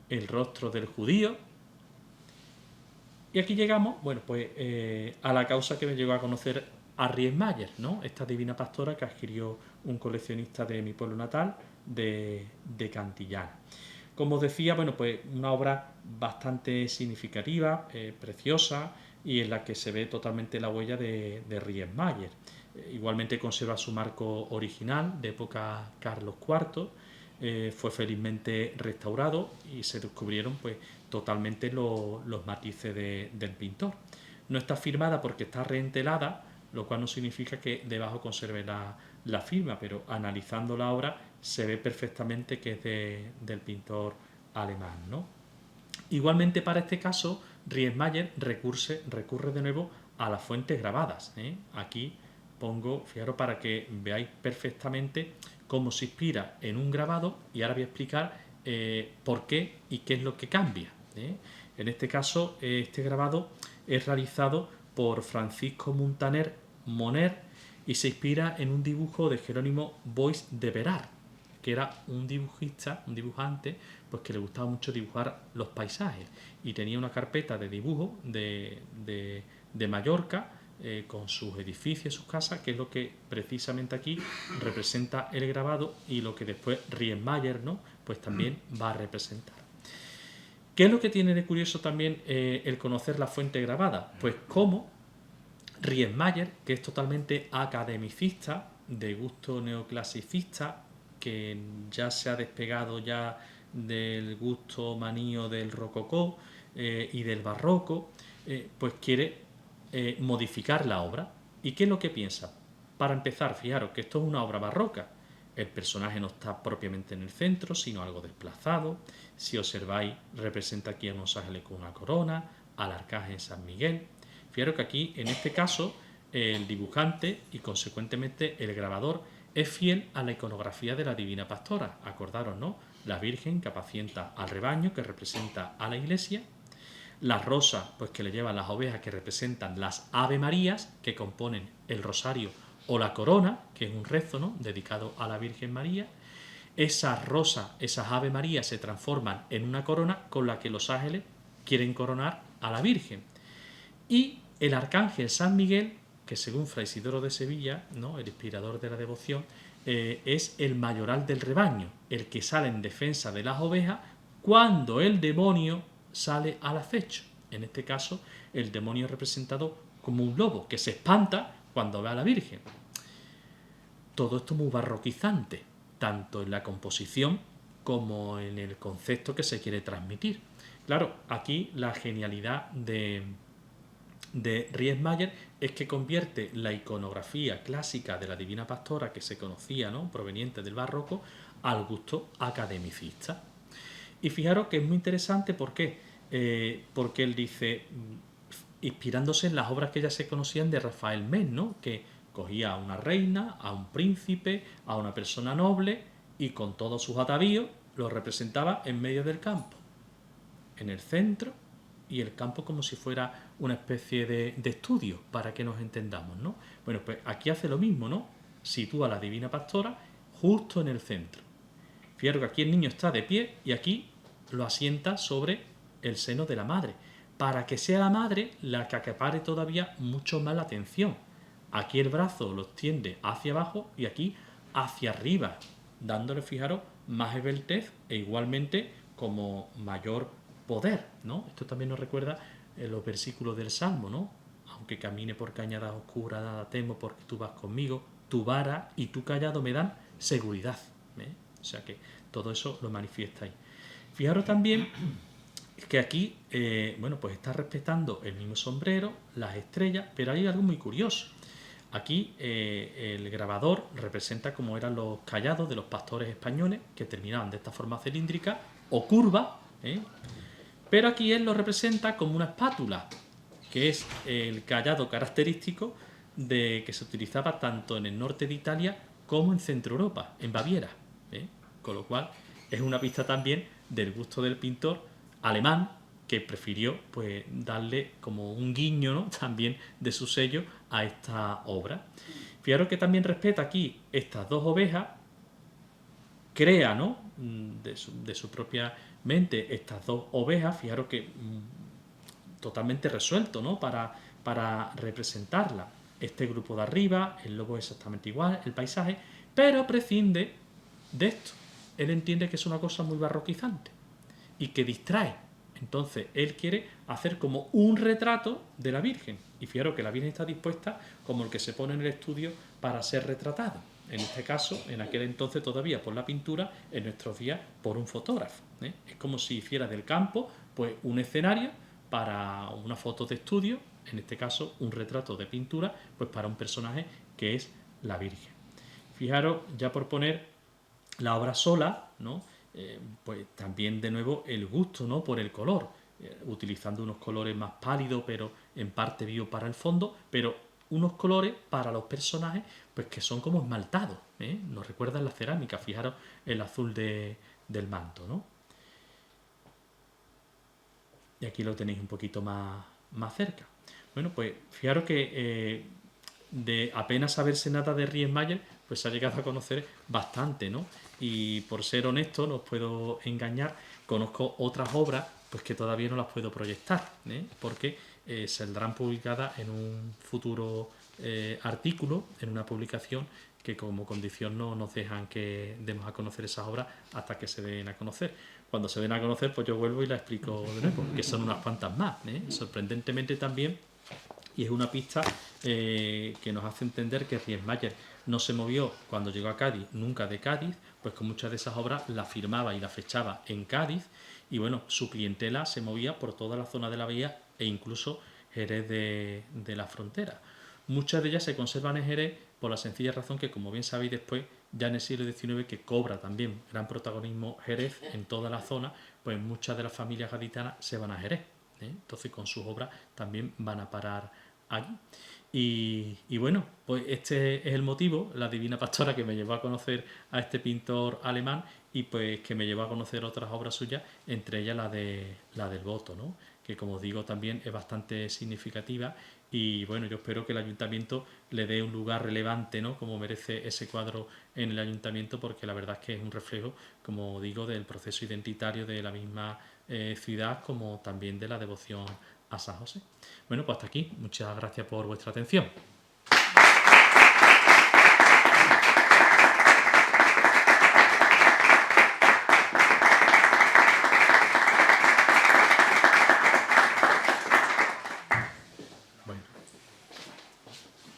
Speaker 3: el rostro del judío. Y aquí llegamos, bueno, pues a la causa que me llegó a conocer a Riesmayer, ¿no?, esta divina pastora que adquirió un coleccionista de mi pueblo natal, de Cantillana. Como os decía, bueno, pues una obra bastante significativa, preciosa, y en la que se ve totalmente la huella de Riesmayer. Igualmente conserva su marco original de época Carlos IV, fue felizmente restaurado y se descubrieron pues totalmente los matices del pintor. No está firmada porque está reentelada, lo cual no significa que debajo conserve la firma, pero analizando la obra se ve perfectamente que es del pintor alemán, ¿no? Igualmente para este caso, Riesmayer recurre de nuevo a las fuentes grabadas, ¿eh? Aquí pongo, fijaros, para que veáis perfectamente cómo se inspira en un grabado, y ahora voy a explicar por qué y qué es lo que cambia, ¿eh? En este caso, este grabado es realizado por Francisco Muntaner Moner y se inspira en un dibujo de Jerónimo Boix de Verar, que era un dibujante, pues que le gustaba mucho dibujar los paisajes y tenía una carpeta de dibujo de Mallorca, con sus edificios, sus casas, que es lo que precisamente aquí representa el grabado y lo que después Riesmayer, ¿no?, pues también va a representar. ¿Qué es lo que tiene de curioso también el conocer la fuente grabada? Pues cómo Riesmayer, que es totalmente academicista, de gusto neoclasicista, que ya se ha despegado ya del gusto manío del rococó y del barroco, pues quiere modificar la obra. ¿Y qué es lo que piensa? Para empezar, fijaros que esto es una obra barroca. El personaje no está propiamente en el centro, sino algo desplazado. Si observáis, representa aquí a unos ángeles con una corona, al arcángel San Miguel. Fijaros que aquí, en este caso, el dibujante y consecuentemente el grabador es fiel a la iconografía de la Divina Pastora. Acordaros, ¿no? La Virgen que apacienta al rebaño, que representa a la Iglesia. Las rosas, pues que le llevan las ovejas, que representan las Ave Marías, que componen el rosario o la corona, que es un rezo, ¿no?, dedicado a la Virgen María. Esas rosas, esas Ave Marías se transforman en una corona con la que los ángeles quieren coronar a la Virgen. Y el arcángel San Miguel, que según Fray Isidoro de Sevilla, ¿no?, el inspirador de la devoción, es el mayoral del rebaño, el que sale en defensa de las ovejas cuando el demonio sale al acecho. En este caso, el demonio es representado como un lobo que se espanta cuando ve a la Virgen. Todo esto muy barroquizante, tanto en la composición como en el concepto que se quiere transmitir. Claro, aquí la genialidad de Riesmayer es que convierte la iconografía clásica de la Divina Pastora, que se conocía, ¿no?, proveniente del barroco, al gusto academicista. Y fijaros que es muy interesante, ¿por qué? Porque él dice, inspirándose en las obras que ya se conocían de Rafael Mengs, ¿no?, que cogía a una reina, a un príncipe, a una persona noble, y con todos sus atavíos lo representaba en medio del campo, en el centro, y el campo como si fuera una especie de estudio, para que nos entendamos, ¿no? Bueno, pues aquí hace lo mismo, ¿no? Sitúa a la Divina Pastora justo en el centro. Fijaros que aquí el niño está de pie y aquí lo asienta sobre el seno de la madre, para que sea la madre la que acapare todavía mucho más la atención. Aquí el brazo lo extiende hacia abajo y aquí hacia arriba, dándole, fijaros, más esbeltez e igualmente como mayor poder, ¿no? Esto también nos recuerda en los versículos del Salmo, ¿no? Aunque camine por cañadas oscuras, nada temo porque tú vas conmigo, tu vara y tu cayado me dan seguridad, ¿eh? O sea que todo eso lo manifiesta ahí. Fijaros también que aquí, bueno, pues está respetando el mismo sombrero, las estrellas, pero hay algo muy curioso. aquí el grabador representa como eran los callados de los pastores españoles, que terminaban de esta forma cilíndrica o curva, pero aquí él lo representa como una espátula, que es el callado característico que se utilizaba tanto en el norte de Italia como en Centro Europa, en Baviera. Con lo cual es una pista también del gusto del pintor alemán, que prefirió pues darle como un guiño, ¿no?, también de su sello a esta obra. Fijaros que también respeta aquí estas dos ovejas, crea, ¿no?, de su propia mente estas dos ovejas. Fijaros que totalmente resuelto, ¿no?, para representarla. Este grupo de arriba, el lobo es exactamente igual, el paisaje, pero prescinde de esto. Él entiende que es una cosa muy barroquizante y que distrae. Entonces él quiere hacer como un retrato de la Virgen. Y fijaros que la Virgen está dispuesta como el que se pone en el estudio para ser retratado. En este caso, en aquel entonces todavía por la pintura, en nuestros días por un fotógrafo. Es como si hiciera del campo pues un escenario para una foto de estudio, en este caso un retrato de pintura, pues para un personaje que es la Virgen. Fijaros, ya por poner la obra sola, ¿no?, pues también de nuevo el gusto, ¿no?, por el color, utilizando unos colores más pálidos, pero en parte vivo para el fondo, pero unos colores para los personajes pues que son como esmaltados, nos recuerdan la cerámica. Fijaros el azul del manto, ¿no? Y aquí lo tenéis un poquito más cerca. Bueno, pues fijaros que de apenas saberse nada de Riesmayer, pues se ha llegado a conocer bastante, ¿no? Y por ser honesto, no os puedo engañar, conozco otras obras pues que todavía no las puedo proyectar, porque saldrán publicadas en un futuro artículo, en una publicación, que como condición no nos dejan que demos a conocer esas obras hasta que se den a conocer. Cuando se den a conocer, pues yo vuelvo y la explico de nuevo, que son unas cuantas más, sorprendentemente también. Y es una pista que nos hace entender que Riesmayer no se movió cuando llegó a Cádiz nunca de Cádiz, pues con muchas de esas obras las firmaba y las fechaba en Cádiz, y bueno, su clientela se movía por toda la zona de la bahía e incluso Jerez de la Frontera. Muchas de ellas se conservan en Jerez por la sencilla razón que, como bien sabéis, después, ya en el siglo XIX, que cobra también gran protagonismo Jerez en toda la zona, pues muchas de las familias gaditanas se van a Jerez. Entonces con sus obras también van a parar aquí. Y bueno, pues este es el motivo, la Divina Pastora, que me llevó a conocer a este pintor alemán y pues que me llevó a conocer otras obras suyas, entre ellas la del Voto, ¿no?, que como os digo también es bastante significativa. Y bueno, yo espero que el ayuntamiento le dé un lugar relevante, ¿no?, como merece ese cuadro en el ayuntamiento, porque la verdad es que es un reflejo, como digo, del proceso identitario de la misma ciudad, como también de la devoción a San José. Bueno, pues hasta aquí. Muchas gracias por vuestra atención.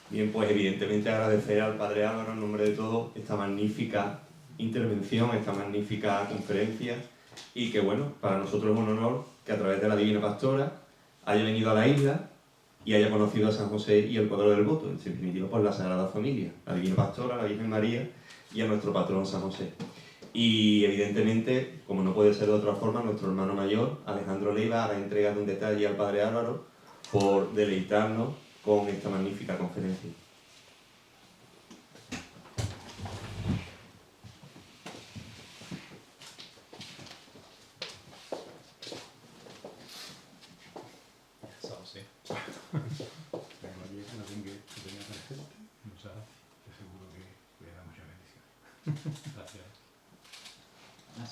Speaker 2: Bien, pues evidentemente agradecer al Padre Álvaro en nombre de todos esta magnífica intervención, esta magnífica conferencia, y que bueno, para nosotros es un honor que a través de la Divina Pastora haya venido a la isla y haya conocido a San José y el cuadro del Voto, en definitiva por la Sagrada Familia, la Divina Pastora, la Virgen María y a nuestro patrón San José. Y evidentemente, como no puede ser de otra forma, nuestro hermano mayor, Alejandro Leiva, hará entrega de un detalle al Padre Álvaro por deleitarnos con esta magnífica conferencia.
Speaker 3: Gracias.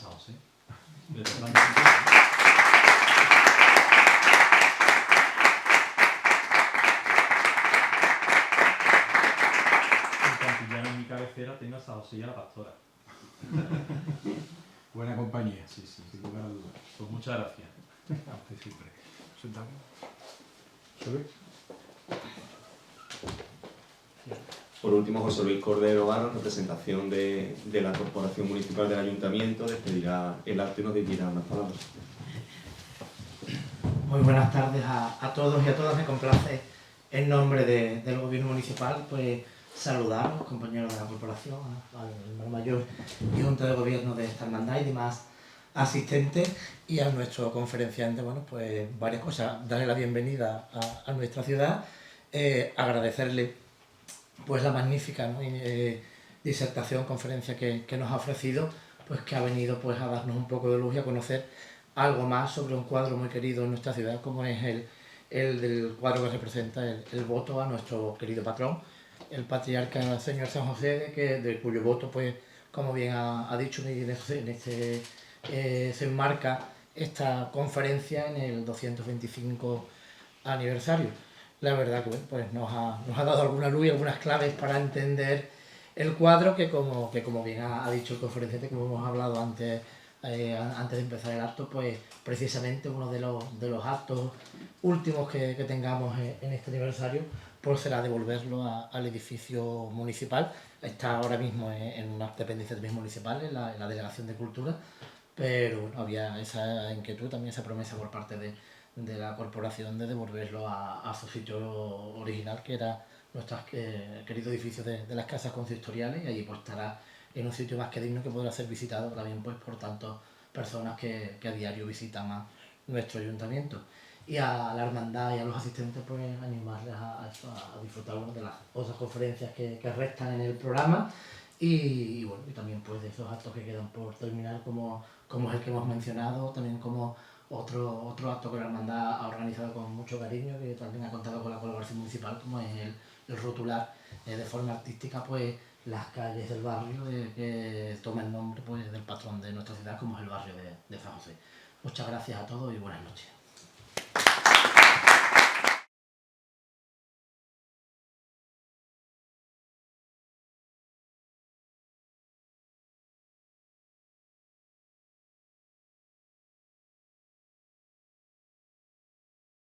Speaker 3: San José. En mi cabecera tengo a San José y a la Pastora.
Speaker 1: Buena compañía, sí, sin lugar a dudas.
Speaker 3: Pues muchas gracias.
Speaker 1: A usted siempre. Sentamos. ¿Sube?
Speaker 2: Por último, José Luis Cordero Varo, en representación de la Corporación Municipal del Ayuntamiento, despedirá el acto y nos dirigirá unas palabras.
Speaker 4: Muy buenas tardes a todos y a todas. Me complace en nombre del Gobierno Municipal, pues saludar a los compañeros de la corporación, al hermano mayor y Junta de Gobierno de esta hermandad y demás asistentes, y a nuestro conferenciante, bueno, pues varias cosas. Darle la bienvenida a nuestra ciudad, agradecerle pues la magnífica, ¿no? Disertación, conferencia que nos ha ofrecido, pues que ha venido pues a darnos un poco de luz y a conocer algo más sobre un cuadro muy querido en nuestra ciudad, como es el del cuadro que representa el voto a nuestro querido patrón, el patriarca señor San José, de cuyo voto, pues como bien ha dicho, en este se enmarca esta conferencia en el 225 aniversario. La verdad que bueno, pues nos ha dado alguna luz y algunas claves para entender el cuadro, que como bien ha dicho el conferenciante, como hemos hablado antes, antes de empezar el acto, pues precisamente uno de los actos últimos que tengamos en este aniversario pues será devolverlo al edificio municipal. Está ahora mismo en unas dependencias municipales, en la Delegación de Cultura, pero bueno, había esa inquietud, también esa promesa por parte de la corporación de devolverlo a su sitio original, que era nuestro querido edificio de las casas consistoriales, y allí pues estará en un sitio más que digno, que podrá ser visitado también pues por tantas personas que a diario visitan a nuestro ayuntamiento. Y a la hermandad y a los asistentes pues animarles a disfrutar, bueno, de las otras conferencias que restan en el programa, y bueno, y también pues de esos actos que quedan por terminar, como es el que hemos mencionado, también como otro acto que la hermandad ha organizado con mucho cariño, que también ha contado con la colaboración municipal, como es el rotular de forma artística pues las calles del barrio que toma el nombre pues del patrón de nuestra ciudad, como es el barrio de San José. Muchas gracias a todos y buenas noches.